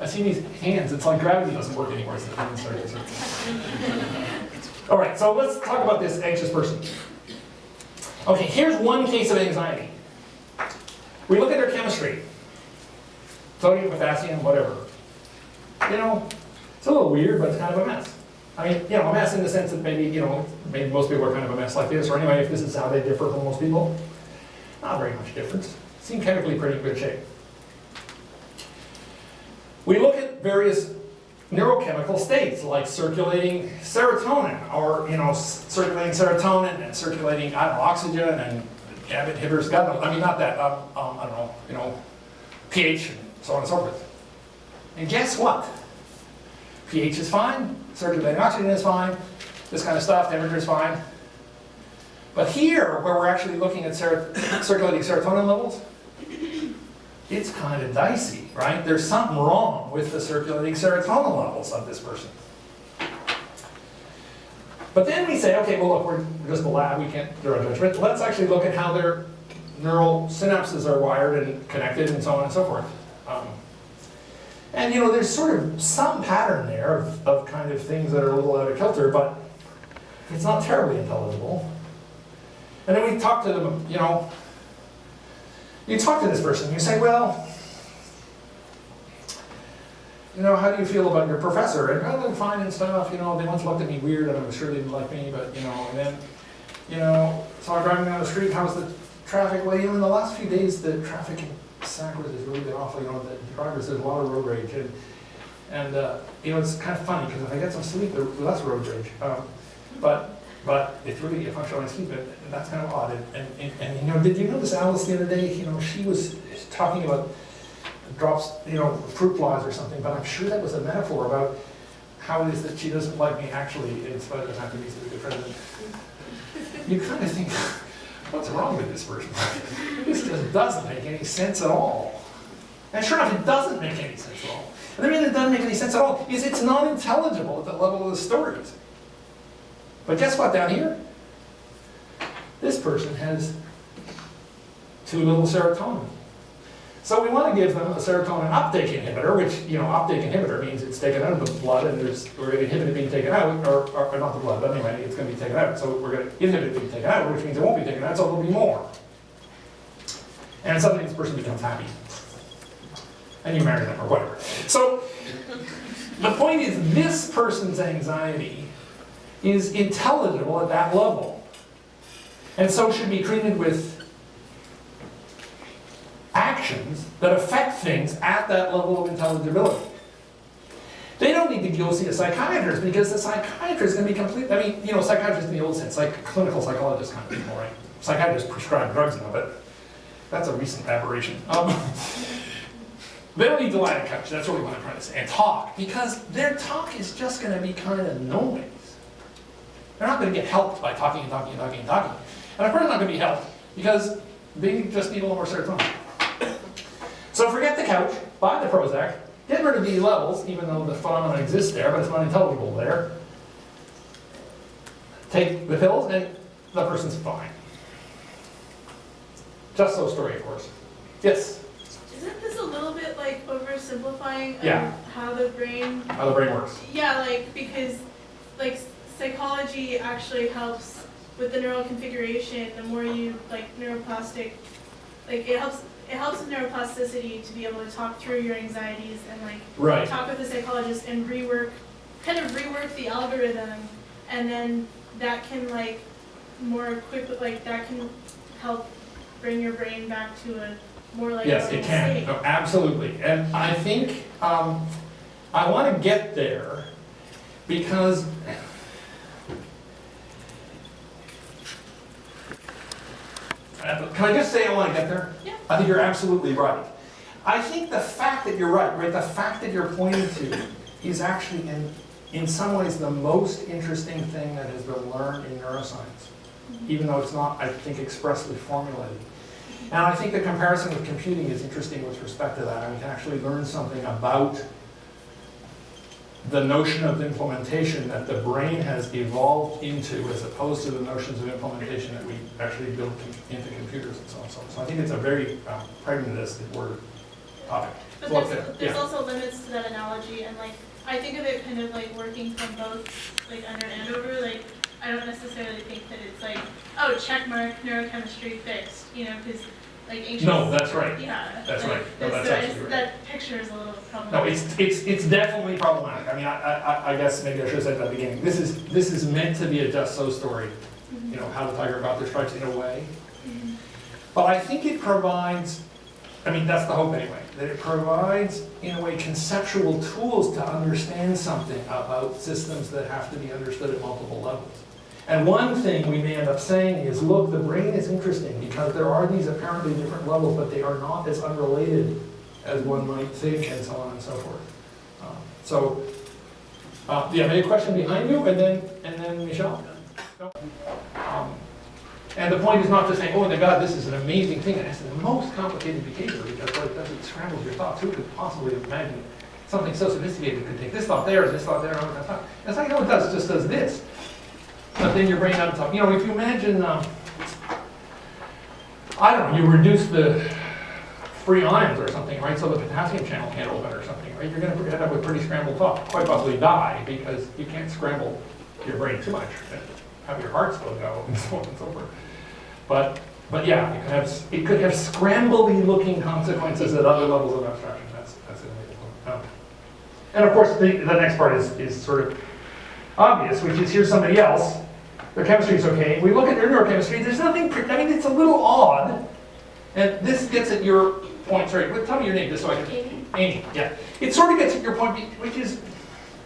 I see these hands. It's like gravity doesn't work anymore. So all right, so let's talk about this anxious person. Okay, here's one case of anxiety. We look at their chemistry. Sodium, potassium, whatever. You know, it's a little weird, but it's kind of a mess. I mean, you know, a mess in the sense that maybe, you know, maybe most people are kind of a mess like this, or anyway, if this is how they differ from most people, not very much difference. Seem chemically pretty good shape. We look at various neurochemical states, like circulating serotonin, or, you know, circulating serotonin and circulating, I don't know, oxygen and GABA inhibitors, God knows, I mean, not that, I don't know, you know, pH and so on and so forth. And guess what? pH is fine, circulating oxygen is fine, this kind of stuff, temperature is fine. But here, where we're actually looking at circulating serotonin levels, it's kind of dicey, right? There's something wrong with the circulating serotonin levels of this person. But then we say, okay, well look, we're just a lab, we can't do our judgment. Let's actually look at how their neural synapses are wired and connected and so on and so forth. And you know, there's sort of some pattern there of kind of things that are a little out of kilter, but it's not terribly intelligible. And then we talk to them, you know, you talk to this person, you say, well, you know, how do you feel about your professor? And well, they're fine and stuff, you know, they once looked at me weird and I'm sure they didn't like me, but you know, and then, you know, so I'm driving down the street, how's the traffic? Well, you know, in the last few days, the traffic in Sacramento has really been awful, you know, the drivers, there's a lot of road rage. And you know, it's kind of funny, because if I get some sleep, there's less road rage. But it's really a function of my sleep, and that's kind of odd. And you know, did you notice Alice the other day? You know, she was talking about drops, you know, fruit flies or something, but I'm sure that was a metaphor about how it is that she doesn't like me actually, in spite of the fact that he's a good president. You kind of think, what's wrong with this person? This just doesn't make any sense at all. And sure enough, it doesn't make any sense at all. And the reason it doesn't make any sense at all is it's not intelligible at the level of the stories. But guess what down here? This person has too little serotonin. So we want to give them a serotonin uptake inhibitor, which, you know, uptake inhibitor means it's taken out of the blood and we're going to inhibit it being taken out, or not the blood, but anyway, it's going to be taken out. So we're going to inhibit it being taken out, which means it won't be taken out, so there'll be more. And suddenly this person becomes happy. And you marry them or whatever. So the point is, this person's anxiety is intelligible at that level. and so should be treated with actions that affect things at that level of intelligibility. They don't need to go see a psychiatrist because the psychiatrist can be complete. I mean, you know, psychiatrists in the old sense, like clinical psychologists kind of people, right? Psychiatrists prescribe drugs now, but that's a recent aberration. They don't need to lie on a couch, that's really what I'm trying to say, and talk, because their talk is just going to be kind of noise. They're not going to get helped by talking and talking and talking and talking. And of course they're not going to be helped because they just need a little more serotonin. So forget the couch, buy the Prozac, get rid of these levels, even though the phenomenon exists there, but it's not intelligible there. Take the pills and the person's fine. Just so story, of course. Yes? Isn't this a little bit like oversimplifying Yeah. how the brain? How the brain works. Yeah, like because like psychology actually helps with the neural configuration. The more you like neuroplastic, like it helps with neuroplasticity to be able to talk through your anxieties and like Right. talk with the psychologist and rework the algorithm, and then that can like more quickly like that can help bring your brain back to a more like Yes, it can. Oh, absolutely. And I think I want to get there because can I just say I want to get there? Yeah. I think you're absolutely right. I think the fact that you're right, the fact that you're pointing to is actually in some ways the most interesting thing that has been learned in neuroscience, even though it's not, I think, expressly formulated. And I think the comparison with computing is interesting with respect to that. And we can actually learn something about the notion of implementation that the brain has evolved into as opposed to the notions of implementation that we actually build into computers and so on and so on. So I think it's a very pragmatistic word topic. But So there's also limits to that analogy, and like I think of it kind of like working from both like under and over. Like I don't necessarily think that it's like, oh, check mark, neurochemistry fixed, you know, because like anxious. No, that's right. Yeah. That's like, right. No, that's so absolutely right. that picture is a little No, problematic. it's definitely problematic. I mean, I guess maybe I should have said at the beginning. This is meant to be a just so story. You know, how the tiger got their stripes in a way. But I think it provides, I mean, that's the hope anyway, that it provides, in a way, conceptual tools to understand something about systems that have to be understood at multiple levels. And one thing we may end up saying is, look, the brain is interesting because there are these apparently different levels, but they are not as unrelated as one might think, and so on and so forth. Do you have any question behind you, and then Michelle? No? And the point is not to say, oh my God, this is an amazing thing, and it's the most complicated behavior because what it does, it scrambles your thoughts. Who could possibly imagine something so sophisticated could take this thought there, and this thought there, and all that stuff? It's like, no, it does, it just does this. But then your brain on top. You know, if you imagine, I don't know, you reduce the free ions or something, right? So the potassium channel can't open or something, right? You're going to end up with pretty scrambled thought, quite possibly die because you can't scramble your brain too much and have your heart still go and so on and so forth. But yeah, it could have scrambly looking consequences at other levels of abstraction. That's it. And of course, the next part is sort of obvious, which is here's somebody else. Their chemistry is okay. We look at their neurochemistry. There's nothing. I mean, it's a little odd. And this gets at your point. Sorry, tell me your name just so I can. Amy. Yeah. It sort of gets at your point, which is,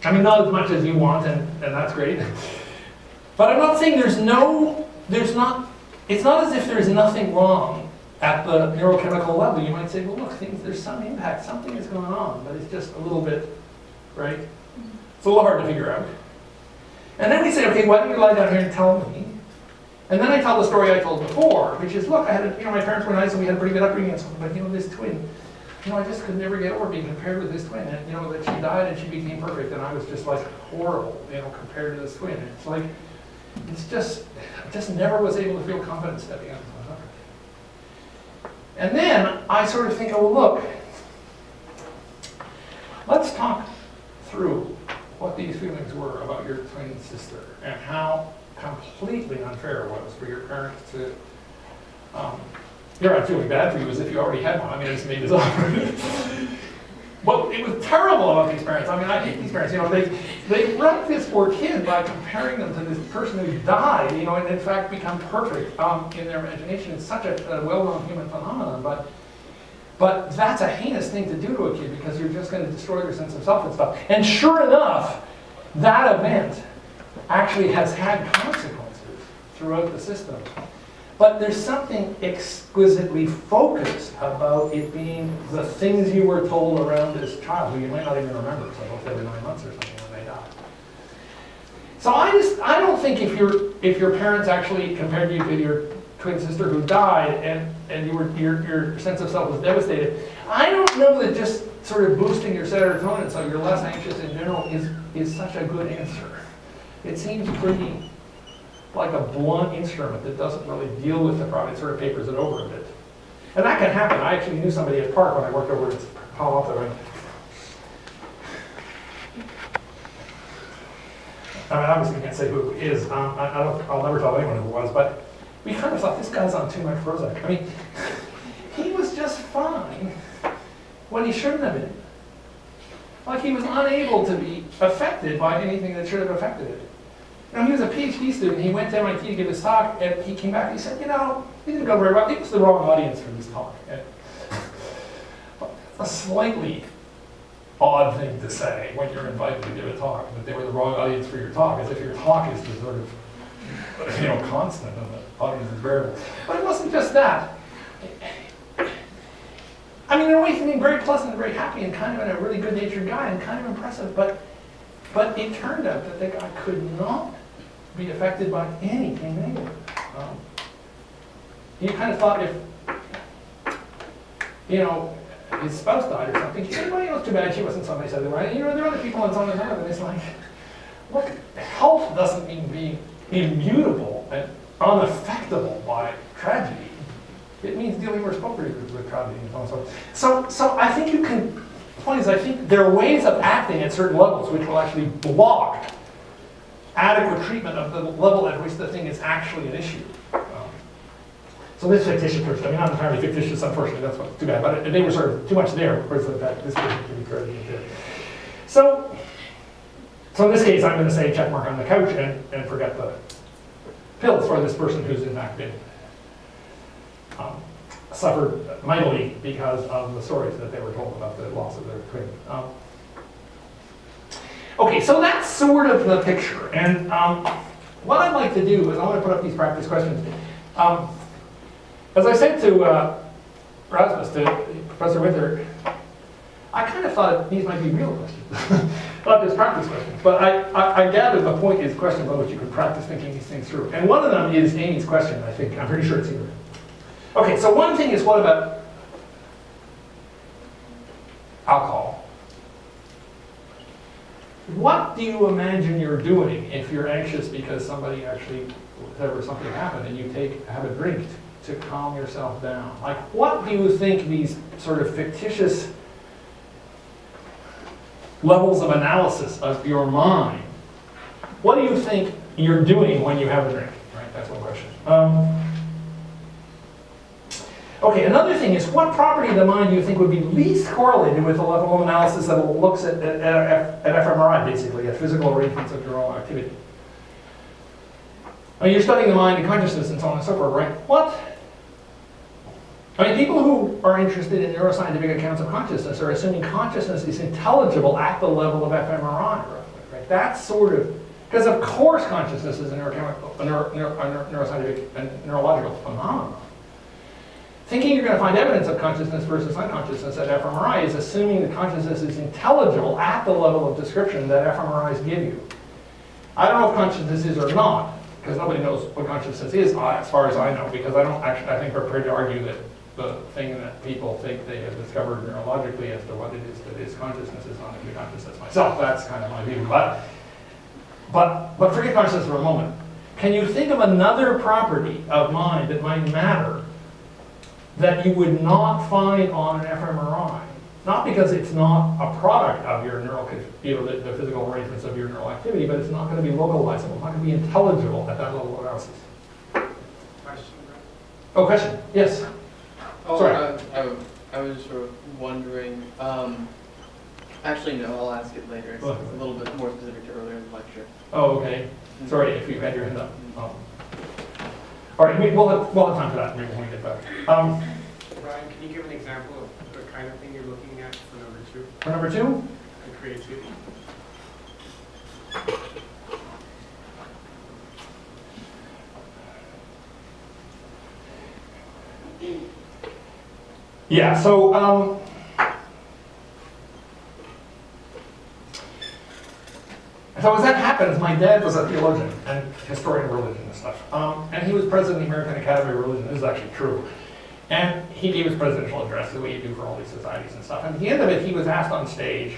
I mean, not as much as you want, and that's great. But I'm not saying there's not. It's not as if there's nothing wrong at the neurochemical level. You might say, well, look, there's some impact. Something is going on, but it's just a little bit, right? It's a little hard to figure out. And then we say, okay, why don't you lie down here and tell me? And then I tell the story I told before, which is, look, I had, my parents were nice and we had a pretty good upbringing and something, but this twin, I just could never get over being compared with this twin. And, that she died and she became perfect, and I was just like horrible, compared to this twin. And it's like, I just never was able to feel confident stepping out. And then I sort of think, oh, look, let's talk through what these feelings were about your twin sister and how completely unfair it was for your parents to, here I'm feeling bad for you as if you already had one. I mean, I just made this up. But it was terrible about these parents. I mean, I hate these parents. You know, they wrecked this poor kid by comparing them to this person who died, you know, and in fact become perfect in their imagination. It's such a well-known human phenomenon, but that's a heinous thing to do to a kid because you're just going to destroy their sense of self and stuff. And sure enough, that event actually has had consequences throughout the system. But there's something exquisitely focused about it being the things you were told around this child, who you might not even remember, so about every 9 months or something when they die. So I don't think if your parents actually compared you to your twin sister who died and your sense of self was devastated, I don't know that just sort of boosting your serotonin so you're less anxious in general is such a good answer. It seems pretty like a blunt instrument that doesn't really deal with the problem. It sort of papers it over a bit. And that can happen. I actually knew somebody at Park when I worked over at Palo Alto. I mean, obviously you can't say who it is. I'll never tell anyone who it was, but we kind of thought this guy's on too much Prozac. I mean, he was just fine when he shouldn't have been. Like he was unable to be affected by anything that should have affected it. You know, he was a PhD student. He went to MIT to give his talk, and he came back and he said, you know, he didn't go very well. He was the wrong audience for this talk. A slightly odd thing to say when you're invited to give a talk, that they were the wrong audience for your talk, as if your talk is the sort of, you know, constant and the audience is variable. But it wasn't just that. I mean, in a way, he seemed very pleasant and very happy and kind of a really good-natured guy and kind of impressive, but it turned out that the guy could not be affected by anything negative. You kind of thought if, you know, his spouse died or something, he said, well, you know, it's too bad she wasn't somebody said, right? You know, there are other people on some of and it's like, look, health doesn't mean being immutable and unaffectable by tragedy. It means dealing responsibly with tragedy and so on and so on. So I think you can, the point is, I think there are ways of acting at certain levels which will actually block adequate treatment of the level at which the thing is actually an issue. So this fictitious person, I mean, not entirely fictitious, unfortunately, that's what's too bad, but they were sort of too much there, of course, that this person can be credited there. So in this case, I'm going to say check mark on the couch and forget the pills for this person who's in fact been suffered mightily because of the stories that they were told about the loss of their twin. Okay, so that's sort of the picture. And what I'd like to do is I want to put up these practice questions. As I said to Rasmus, to Professor Winter, I kind of thought these might be real questions, not just practice questions. But I gathered the point is questions on which you can practice thinking these things through. And one of them is Amy's question, I think. I'm pretty sure it's here. Okay, so one thing is, what about alcohol? What do you imagine you're doing if you're anxious because somebody actually, whatever, something happened and you have a drink to calm yourself down? Like, what do you think these sort of fictitious levels of analysis of your mind, what do you think you're doing when you have a drink? Right, that's one question. Okay, another thing is, what property of the mind do you think would be least correlated with the level of analysis that looks at FMRI, basically, at physical arrangements of neural activity? I mean, you're studying the mind and consciousness and so on and so forth, right? I mean, people who are interested in neuroscientific accounts of consciousness are assuming consciousness is intelligible at the level of fMRI, roughly, right? That's sort of, because of course consciousness is a neuroscientific and neurological phenomenon. Thinking you're going to find evidence of consciousness versus unconsciousness at fMRI is assuming that consciousness is intelligible at the level of description that fMRIs give you. I don't know if consciousness is or not, because nobody knows what consciousness is, as far as I know, because I think we're prepared to argue that the thing that people think they have discovered neurologically as to what it is that is consciousness is not actually consciousness myself. That's kind of my view. But forget consciousness for a moment. Can you think of another property of mind that might matter that you would not find on an fMRI? Not because it's not a product of your neural, the physical arrangements of your neural activity, but it's not going to be localizable, it's not going to be intelligible at that level of analysis. Question, right? Oh, question? Yes. Oh, Sorry. I was sort of wondering, Actually, no, I'll ask it later. It's Well- a little bit more specific to earlier in the lecture. Oh, okay. Sorry if you had your hand up. All right, we'll have time for that maybe when we get back. Brian, can you give an example of the kind of thing you're looking at for number 2, For number 2? the creativity? Yeah, so as that happens, my dad was a theologian and historian of religion and stuff. And he was president of the American Academy of Religion. This is actually true. And he gave his presidential address, the way you do for all these societies and stuff. And at the end of it, he was asked on stage,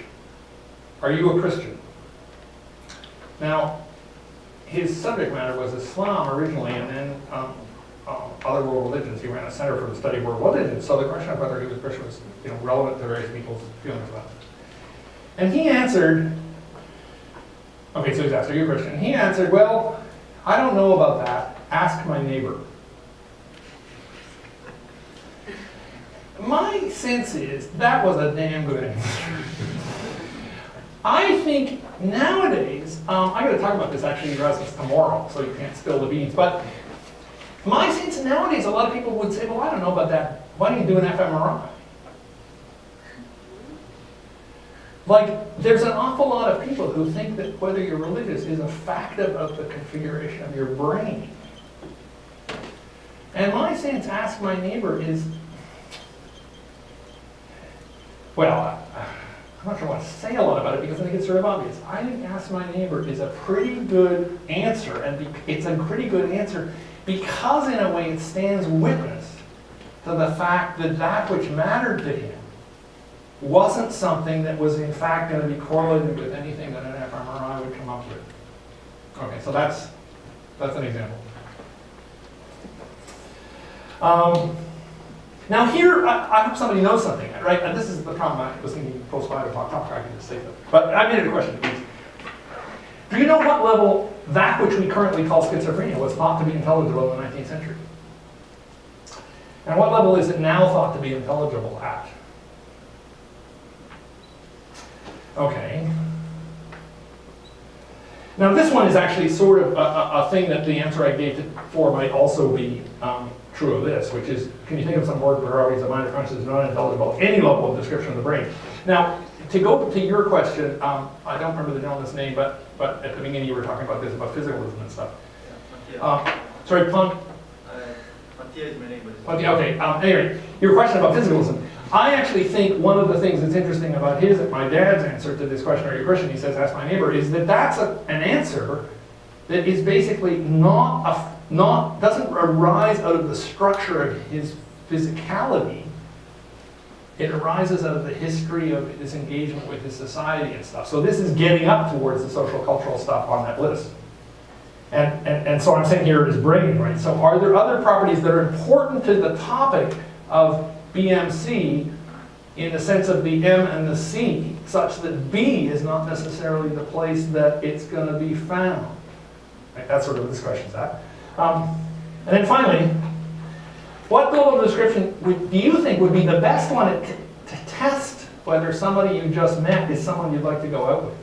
"Are you a Christian?" Now, his subject matter was Islam originally, and then other world religions. He ran a center for the study of world religions. So the question of whether he was Christian was, relevant to various people's feelings about it. And he answered, okay, so he's asked, "Are you a Christian?" And he answered, "Well, I don't know about that. Ask my neighbor." My sense is that was a damn good answer. I think nowadays, I'm going to talk about this actually in Erasmus tomorrow, so you can't spill the beans, but my sense nowadays, a lot of people would say, "Well, I don't know about that. Why don't you do an FMRI?" Like, there's an awful lot of people who think that whether you're religious is a factor of the configuration of your brain. And my sense, ask my neighbor, is, well, I'm not sure I want to say a lot about it because I think it's sort of obvious. I think ask my neighbor is a pretty good answer, and it's a pretty good answer because in a way it stands witness to the fact that that which mattered to him wasn't something that was in fact going to be correlated with anything that an FMRI would come up with. Okay, so that's an example. Now here, I hope somebody knows something, right? And this is the problem. I was thinking post 5 o'clock topic, I can just say that. But I made it a question, please. Do you know what level that which we currently call schizophrenia was thought to be intelligible in the 19th century? And what level is it now thought to be intelligible at? Okay. Now this one is actually sort of a thing that the answer I gave before might also be true of this, which is, can you think of some word priorities of minor consciousness not intelligible at any level of description of the brain? Now, to go to your question, I don't remember the gentleman's name, but at the beginning you were talking about this, about physicalism and stuff. Yeah, Sorry, Plunk? Mattia is my name, but Okay, anyway, your question about physicalism. I actually think one of the things that's interesting about my dad's answer to this question, or your question, he says, ask my neighbor, is that that's an answer that is basically doesn't arise out of the structure of his physicality. It arises out of the history of his engagement with his society and stuff. So this is getting up towards the social cultural stuff on that list. And so I'm saying here it is brain, right? So are there other properties that are important to the topic of BMC in the sense of the M and the C, such that B is not necessarily the place that it's going to be found? Right? That's sort of what this question's at. And then finally, what level of description do you think would be the best one to test whether somebody you just met is someone you'd like to go out with?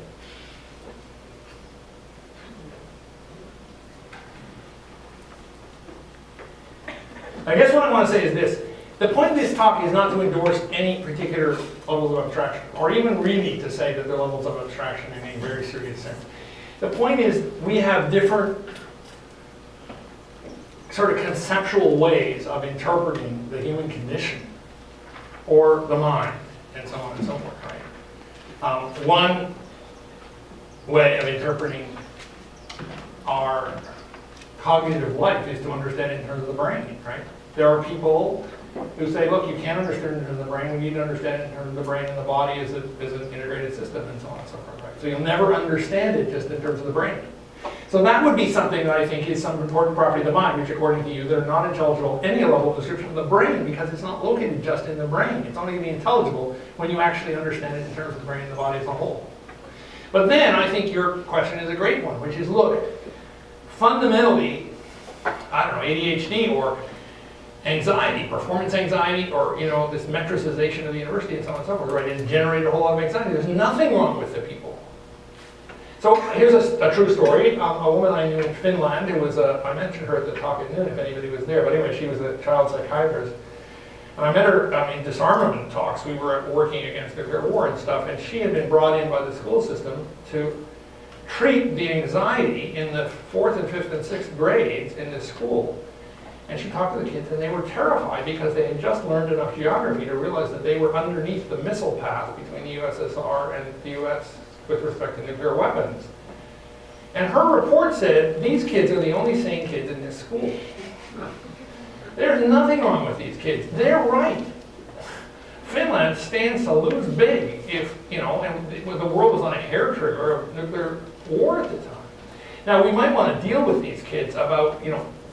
I guess what I want to say is this. The point of this talk is not to endorse any particular levels of abstraction, or even really to say that they're levels of abstraction in a very serious sense. The point is we have different sort of conceptual ways of interpreting the human condition or the mind, and so on and so forth, right? One way of interpreting our cognitive life is to understand it in terms of the brain, right? There are people who say, look, you can't understand it in terms of the brain, we need to understand it in terms of the brain and the body as an integrated system, and so on and so forth, right? So you'll never understand it just in terms of the brain. So that would be something that I think is some important property of the mind, which according to you, they're not intelligible at any level of description of the brain, because it's not located just in the brain. It's only going to be intelligible when you actually understand it in terms of the brain and the body as a whole. But then I think your question is a great one, which is, look, fundamentally, I don't know, ADHD or anxiety, performance anxiety, or this metricization of the university and so on and so forth, right? It generated a whole lot of anxiety. There's nothing wrong with the people. So here's a true story. A woman I knew in Finland who was I mentioned her at the talk at noon if anybody was there, but anyway, she was a child psychiatrist. And I met her in disarmament talks. We were working against nuclear war and stuff, and she had been brought in by the school system to treat the anxiety in the 4th and 5th and 6th grades in this school. And she talked to the kids, and they were terrified because they had just learned enough geography to realize that they were underneath the missile path between the USSR and the US with respect to nuclear weapons. And her report said, these kids are the only sane kids in this school. There's nothing wrong with these kids. They're right. Finland stands to lose big if, and the world was on a hair trigger of nuclear war at the time. Now, we might want to deal with these kids about,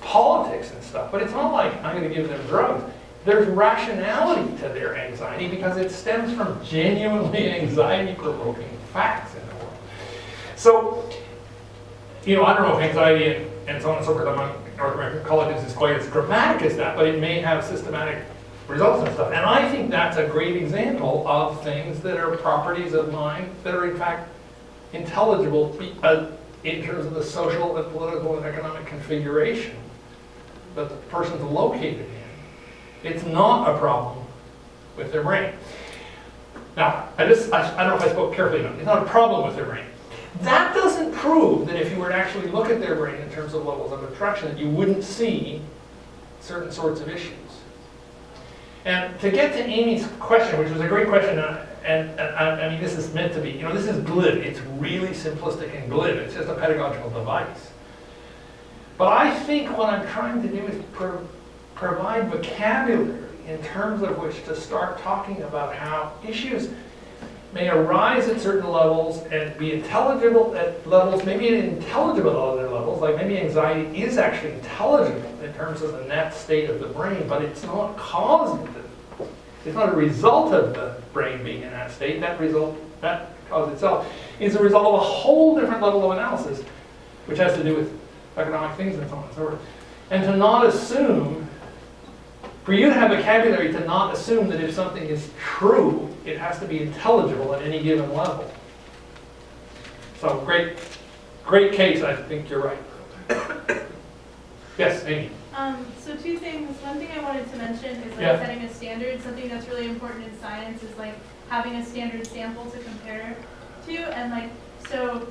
politics and stuff, but it's not like I'm going to give them drugs. There's rationality to their anxiety because it stems from genuinely anxiety-provoking facts in the world. So, I don't know if anxiety and so on and so forth among North American colleges is quite as dramatic as that, but it may have systematic results and stuff. And I think that's a great example of things that are properties of mind that are in fact intelligible in terms of the social and political and economic configuration that the person's located in. It's not a problem with their brain. Now, I don't know if I spoke carefully enough. It's not a problem with their brain. That doesn't prove that if you were to actually look at their brain in terms of levels of abstraction, that you wouldn't see certain sorts of issues. And to get to Amy's question, which was a great question, and I mean, this is meant to be, this is glib. It's really simplistic and glib. It's just a pedagogical device. But I think what I'm trying to do is provide vocabulary in terms of which to start talking about how issues may arise at certain levels and be intelligible at levels, maybe intelligible at other levels, like maybe anxiety is actually intelligible in terms of the net state of the brain, but it's not causing it. It's not a result of the brain being in that state. That cause itself is a result of a whole different level of analysis, which has to do with economic things and so on and so forth. And to not assume, for you to have vocabulary to not assume that if something is true, it has to be intelligible at any given level. So great case, I think you're right. Yes, Amy. So two things. One thing I wanted to mention is setting a standard. Something that's really important in science is having a standard sample to compare to, and so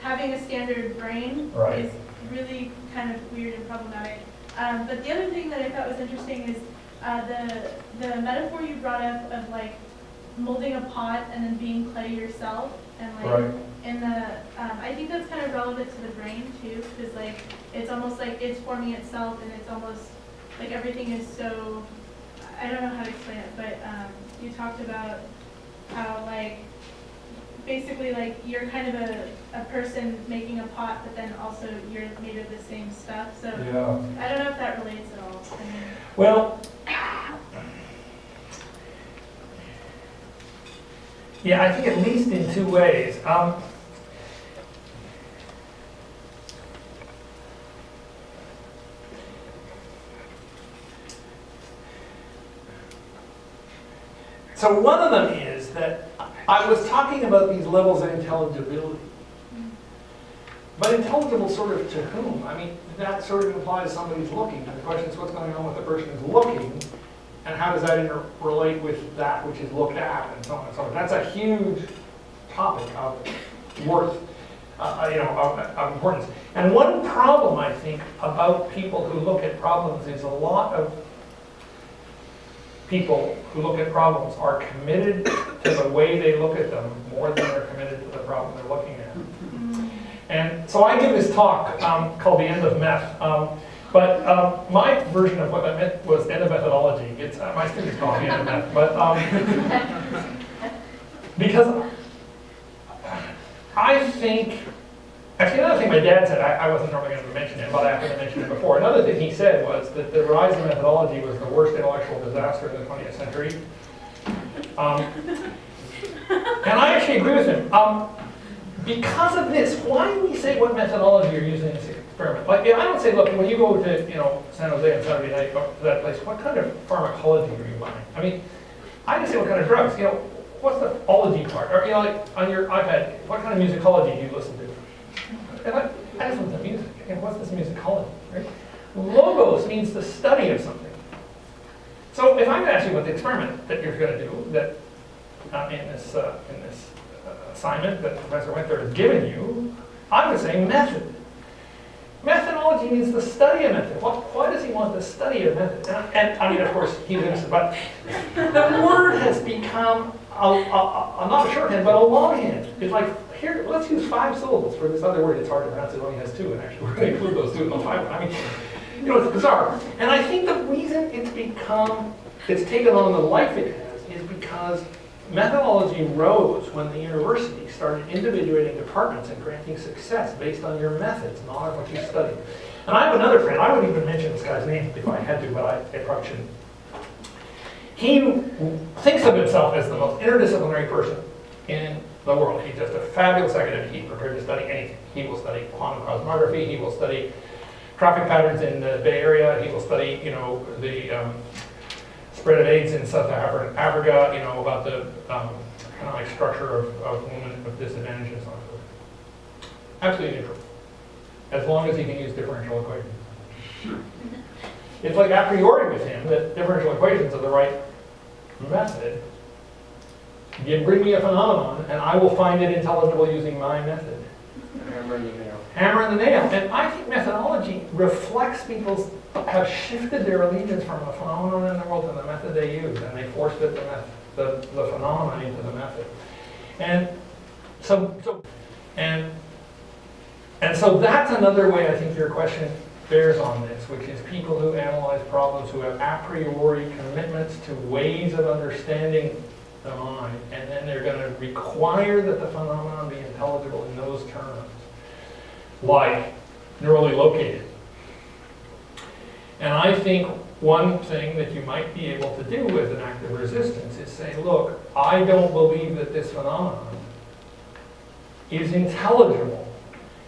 having a standard brain is really kind of weird and problematic. But the other thing that I thought was interesting is the metaphor you brought up of molding a pot and then being clay yourself, and in the I think that's kind of relevant to the brain too, because it's almost like it's forming itself, and it's almost like everything is so, I don't know how to explain it, but you talked about how basically you're kind of a person making a pot, but then also you're made of the same stuff. So yeah. I don't know if that relates at all. Well, yeah, I think at least in two ways. So one of them is that I was talking about these levels of intelligibility. But intelligible sort of to whom? I mean, that sort of implies somebody's looking. And the question is what's going on with the person who's looking, and how does that interrelate with that which is looked at, and so on and so forth. That's a huge topic of worth, of importance. And one problem, I think, about people who look at problems is a lot of people who look at problems are committed to the way they look at them more than they're committed to the problem they're looking at. And so I give this talk called The End of Meth. But my version of what I meant was end of methodology. It's my students call it the end of meth. But because I think, actually another thing my dad said, I wasn't normally going to mention it, but I happened to mention it before. Another thing he said was that the rise of methodology was the worst intellectual disaster in the 20th century. And I actually agree with him. Because of this, why do we say what methodology you're using experiment. Like, I don't say, look, when you go to, San Jose on Saturday night, go to that place, what kind of pharmacology are you buying? I mean, I just say what kind of drugs, what's the ology part? Or, like on your iPad, what kind of musicology do you listen to? And I just want the music. What's this musicology, right? Logos means the study of something. So if I'm going to ask you what the experiment that you're going to do, that in this assignment that Professor Winther has given you, I'm going to say method. Methodology means the study of method. Why does he want the study of method? And I mean, of course, he's innocent, but the word has become not a shorthand, but a longhand. It's like, here, let's use 5 syllables for this other word. It's hard to pronounce. It only has 2, and actually we're going to include those 2 in the 5. I mean, it's bizarre. And I think the reason it's taken on the life it has is because methodology rose when the university started individuating departments and granting success based on your methods, not on what you studied. And I have another friend, I wouldn't even mention this guy's name if I had to, but I probably shouldn't. He thinks of himself as the most interdisciplinary person in the world. He's just a fabulous academic. He's prepared to study anything. He will study quantum cosmography, he will study traffic patterns in the Bay Area, he will study, the spread of AIDS in South Africa, about the economic structure of women with disadvantage and so on. Absolutely neutral, as long as he can use differential equations. It's like a priori with him that differential equations are the right method. You bring me a phenomenon, and I will find it intelligible using my method. Hammer and the nail. Hammer and the nail. And I think methodology reflects people's have shifted their allegiance from a phenomenon in the world to the method they use, and they forced it the phenomenon into the method. And so that's another way I think your question bears on this, which is people who analyze problems who have a priori commitments to ways of understanding the mind, and then they're going to require that the phenomenon be intelligible in those terms, like neurally located. And I think one thing that you might be able to do as an act of resistance is say, look, I don't believe that this phenomenon is intelligible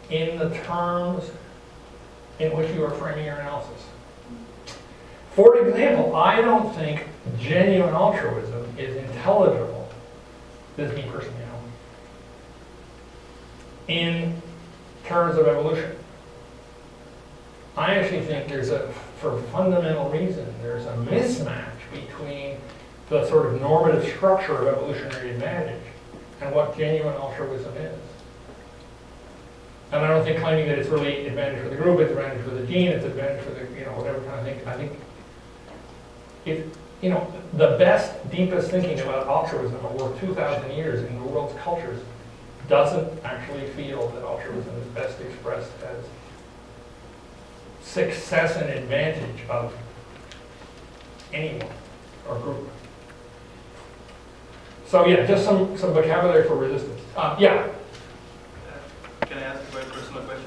in the terms in which you are framing your analysis. For example, I don't think genuine altruism is intelligible, this is me personally, in terms of evolution. I actually think for a fundamental reason, there's a mismatch between the sort of normative structure of evolutionary advantage and what genuine altruism is. And I don't think claiming that it's really advantage for the group, it's advantage for the gene, it's advantage for the, whatever kind of thing. I think the best, deepest thinking about altruism over 2,000 years in the world's cultures doesn't actually feel that altruism is best expressed as success and advantage of anyone or group. So yeah, just some vocabulary for resistance. Yeah. Can I ask a very personal question?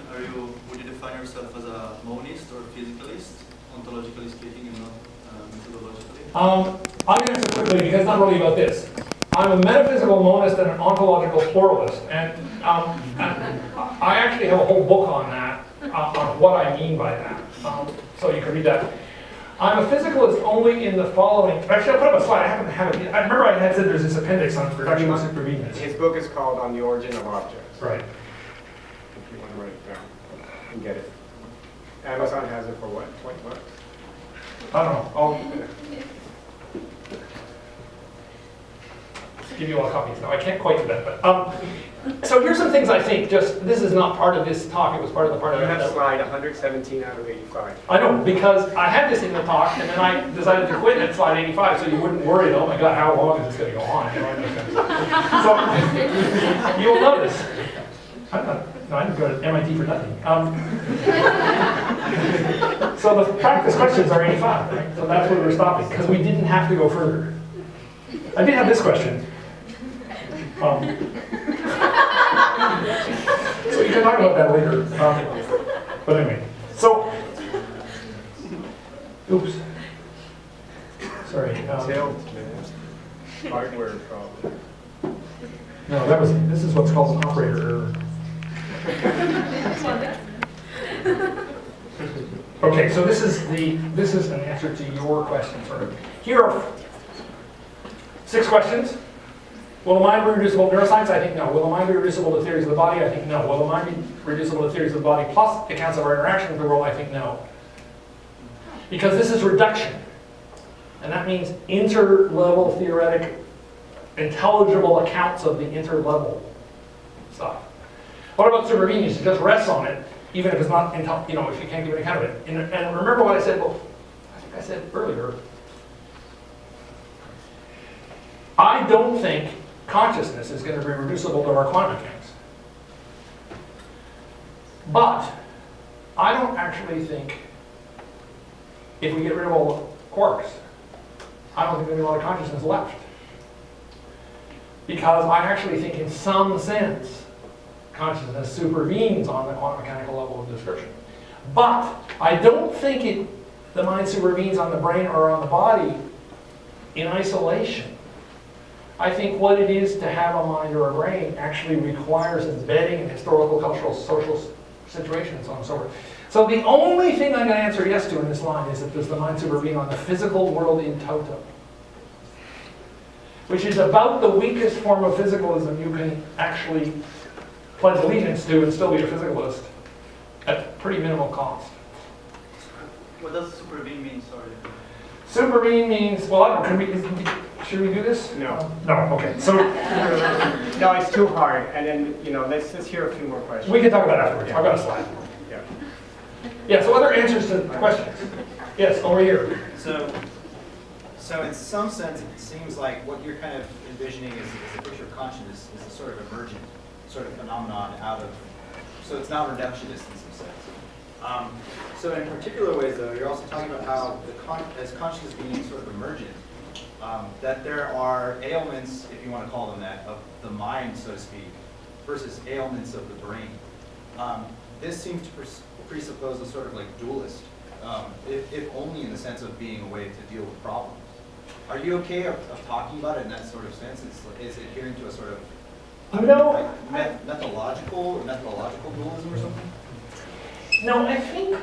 Would you define yourself as a monist or physicalist, ontologically speaking, and not methodologically? I'm going to answer quickly because it's not really about this. I'm a metaphysical monist and an ontological pluralist, and I actually have a whole book on that, on what I mean by that. So you can read that. I'm a physicalist only in the following. Actually, I'll put up a slide. I happen to have it. I remember I had said there's this appendix on production of supervenience. His book is called On the Origin of Objects. Right. If you want to write it down and get it. Amazon has it for what, 20 bucks? I don't know. I'll give you all copies. No, I can't quite do that. But so here's some things I think. Just this is not part of this talk. It was part of the part of You have that. slide 117 out of 85. I know, because I had this in the talk, and then I decided to quit at slide 85, so you wouldn't worry, oh my God, how long is this going to go on? So you'll notice. I didn't go to MIT for nothing. So the practice questions are 85, right? So that's where we're stopping, because we didn't have to go further. I did have this question. So you can talk about that later. But anyway, so, oops. Sorry. Tilt, man. Hardware problem. No, this is what's called an operator error. Okay, so this is an answer to your question, sort of. Here are 6 questions. Will the mind be reducible to neuroscience? I think no. Will the mind be reducible to theories of the body? I think no. Will the mind be reducible to theories of the body plus accounts of our interaction with the world? I think no. Because this is reduction. And that means inter-level theoretic, intelligible accounts of the inter-level stuff. What about supervenience? It just rests on it, even if it's not, if you can't give an account of it. And remember what I said, well, I think I said earlier, I don't think consciousness is going to be reducible to our quantum mechanics. But I don't actually think if we get rid of all the quarks, I don't think there's a lot of consciousness left. Because I actually think in some sense, consciousness supervenes on the quantum mechanical level of description. But I don't think the mind supervenes on the brain or on the body in isolation. I think what it is to have a mind or a brain actually requires embedding in historical, cultural, social situation, and so on and so forth. So the only thing I'm going to answer yes to in this line is that does the mind supervene on the physical world in toto, which is about the weakest form of physicalism you can actually pledge allegiance to and still be a physicalist at pretty minimal cost. What does supervene mean? Sorry. Supervene means, well, I don't know, should we do this? No. No, okay. So No, it's too hard, and then, let's hear a few more questions. we can talk about it afterwards. I've got a slide. Yeah. Yeah, so other answers to questions? Yes, over here. So in some sense, it seems like what you're kind of envisioning is a picture of consciousness is a sort of emergent sort of phenomenon so it's not reductionist in some sense. So in particular ways, though, you're also talking about how as consciousness being sort of emergent, that there are ailments, if you want to call them that, of the mind, so to speak, versus ailments of the brain. This seems to presuppose a sort of like dualist, if only in the sense of being a way to deal with problems. Are you okay of talking about it in that sort of sense? Is it adhering to a sort of methodological dualism or something? No, I think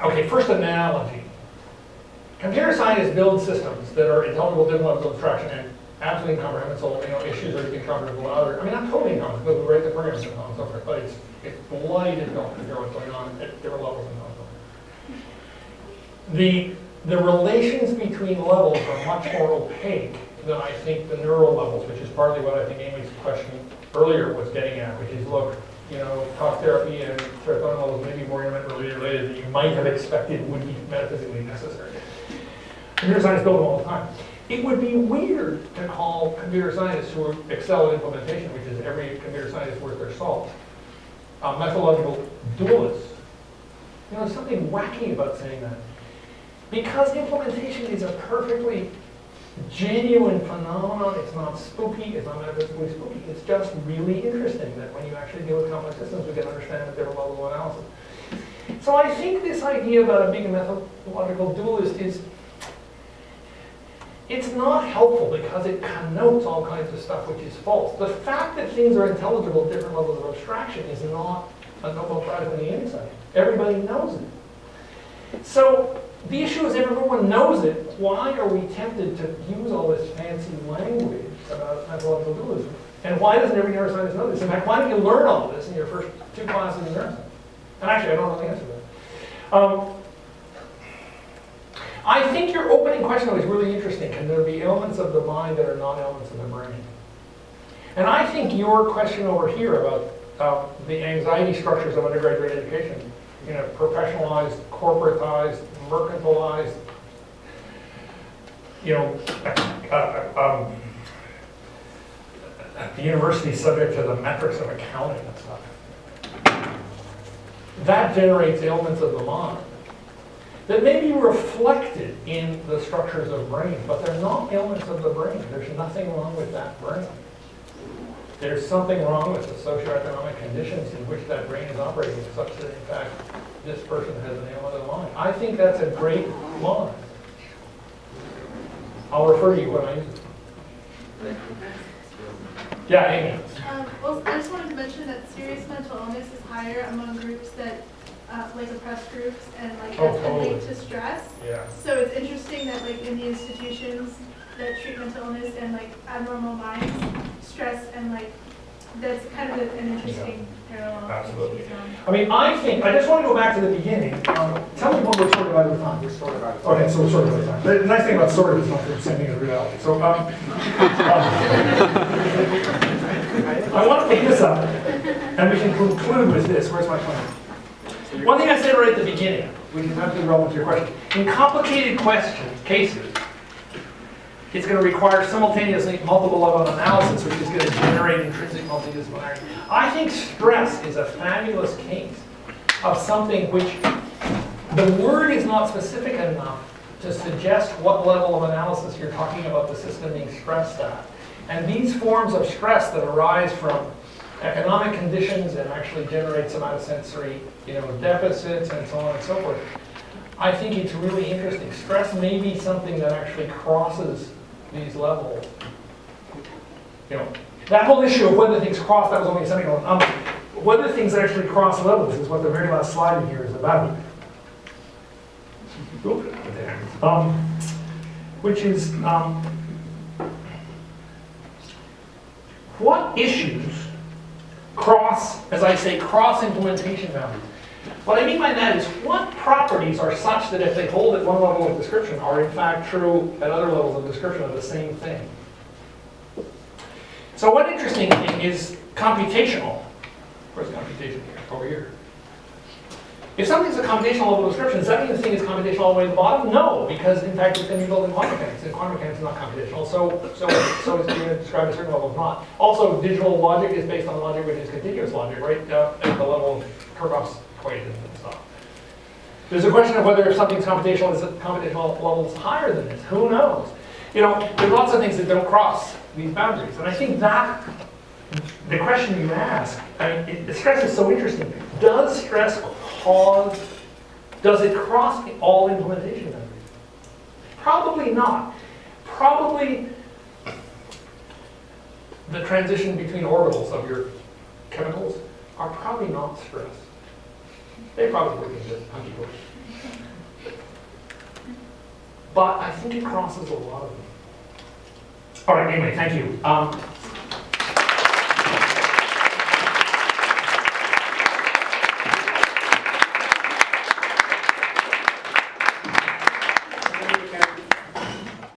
okay, first analogy. Computer scientists build systems that are intelligible different levels of abstraction and absolutely incomprehensible, issues are incomprehensible to others. I mean, not totally incomprehensible, we write the programs and so on and so forth, but it's bloody difficult to figure out what's going on at different levels and so on. The relations between levels are much more opaque than I think the neural levels, which is partly what I think Amy's question earlier was getting at, which is, look, talk therapy and serotonin levels may be more intimately related than you might have expected would be metaphysically necessary. Computer scientists build them all the time. It would be weird to call computer scientists who excel at implementation, which is every computer scientist worth their salt, methodological dualists. There's something wacky about saying that. Because implementation is a perfectly genuine phenomenon, it's not spooky, it's not metaphysically spooky, it's just really interesting that when you actually deal with complex systems, we can understand at different levels of analysis. So I think this idea about being a methodological dualist it's not helpful because it connotes all kinds of stuff which is false. The fact that things are intelligible at different levels of abstraction is not a Nobel Prize winning insight. Everybody knows it. So the issue is if everyone knows it, why are we tempted to use all this fancy language about methodological dualism? And why doesn't every neuroscientist know this? In fact, why don't you learn all of this in your first 2 classes in neuroscience? And actually, I don't know the answer to that. I think your opening question is really interesting. Can there be elements of the mind that are not elements of the brain? And I think your question over here about the anxiety structures of undergraduate education, professionalized, corporatized, mercantilized, the university subject to the metrics of accounting and stuff. That generates ailments of the mind that may be reflected in the structures of brain, but they're not ailments of the brain. There's nothing wrong with that brain. There's something wrong with the socioeconomic conditions in which that brain is operating, such that, in fact, this person has an ailment of the mind. I think that's a great line. I'll refer you when I use it. Yeah, Amy. Well, I just wanted to mention that serious mental illness is higher among groups that, like oppressed groups, and like Oh, that's been totally. linked to stress. Yeah. So it's interesting that like in the institutions that treat mental illness and like abnormal minds, stress and like, that's kind of an interesting parallel. Absolutely. I mean, I just want to go back to the beginning. Tell me what we're sort of out of time. We're sort of out of Okay, so we're sort of out of time. The nice thing about sort of is not the same thing as reality. So I want to pick this up, and we can conclude with this. Where's my plan? One thing I said right at the beginning, which is absolutely relevant to your question. In complicated cases, it's going to require simultaneously multiple level analysis, which is going to generate intrinsic multidisciplinarity. I think stress is a fabulous case of something which the word is not specific enough to suggest what level of analysis you're talking about the system being stressed at. And these forms of stress that arise from economic conditions and actually generate somatosensory, deficits and so on and so forth. I think it's really interesting. Stress may be something that actually crosses these levels. That whole issue of whether things cross, that was only a semicolon. Whether things actually cross levels is what the very last slide in here is about. Which is, what issues cross, as I say, cross implementation boundaries? What I mean by that is, what properties are such that if they hold at one level of description are in fact true at other levels of description of the same thing? So one interesting thing is computational. Where's computation here? Over here. If something's a computational level of description, does that mean the thing is computational all the way to the bottom? No, because in fact it's going to be built in quantum mechanics, and quantum mechanics is not computational, so it's going to describe a certain level of not. Also, digital logic is based on logic which is contiguous logic, right? At the level of Kirchhoff's equations and stuff. There's a question of whether if something's computational, is it computational levels higher than this? Who knows? There's lots of things that don't cross these boundaries, and I think that the question you ask, stress is so interesting. Does stress does it cross all implementation boundaries? Probably not. Probably the transition between orbitals of your chemicals are probably not stress. They probably work in just hunky-dory. But I think it crosses a lot of them. All right, anyway, thank you.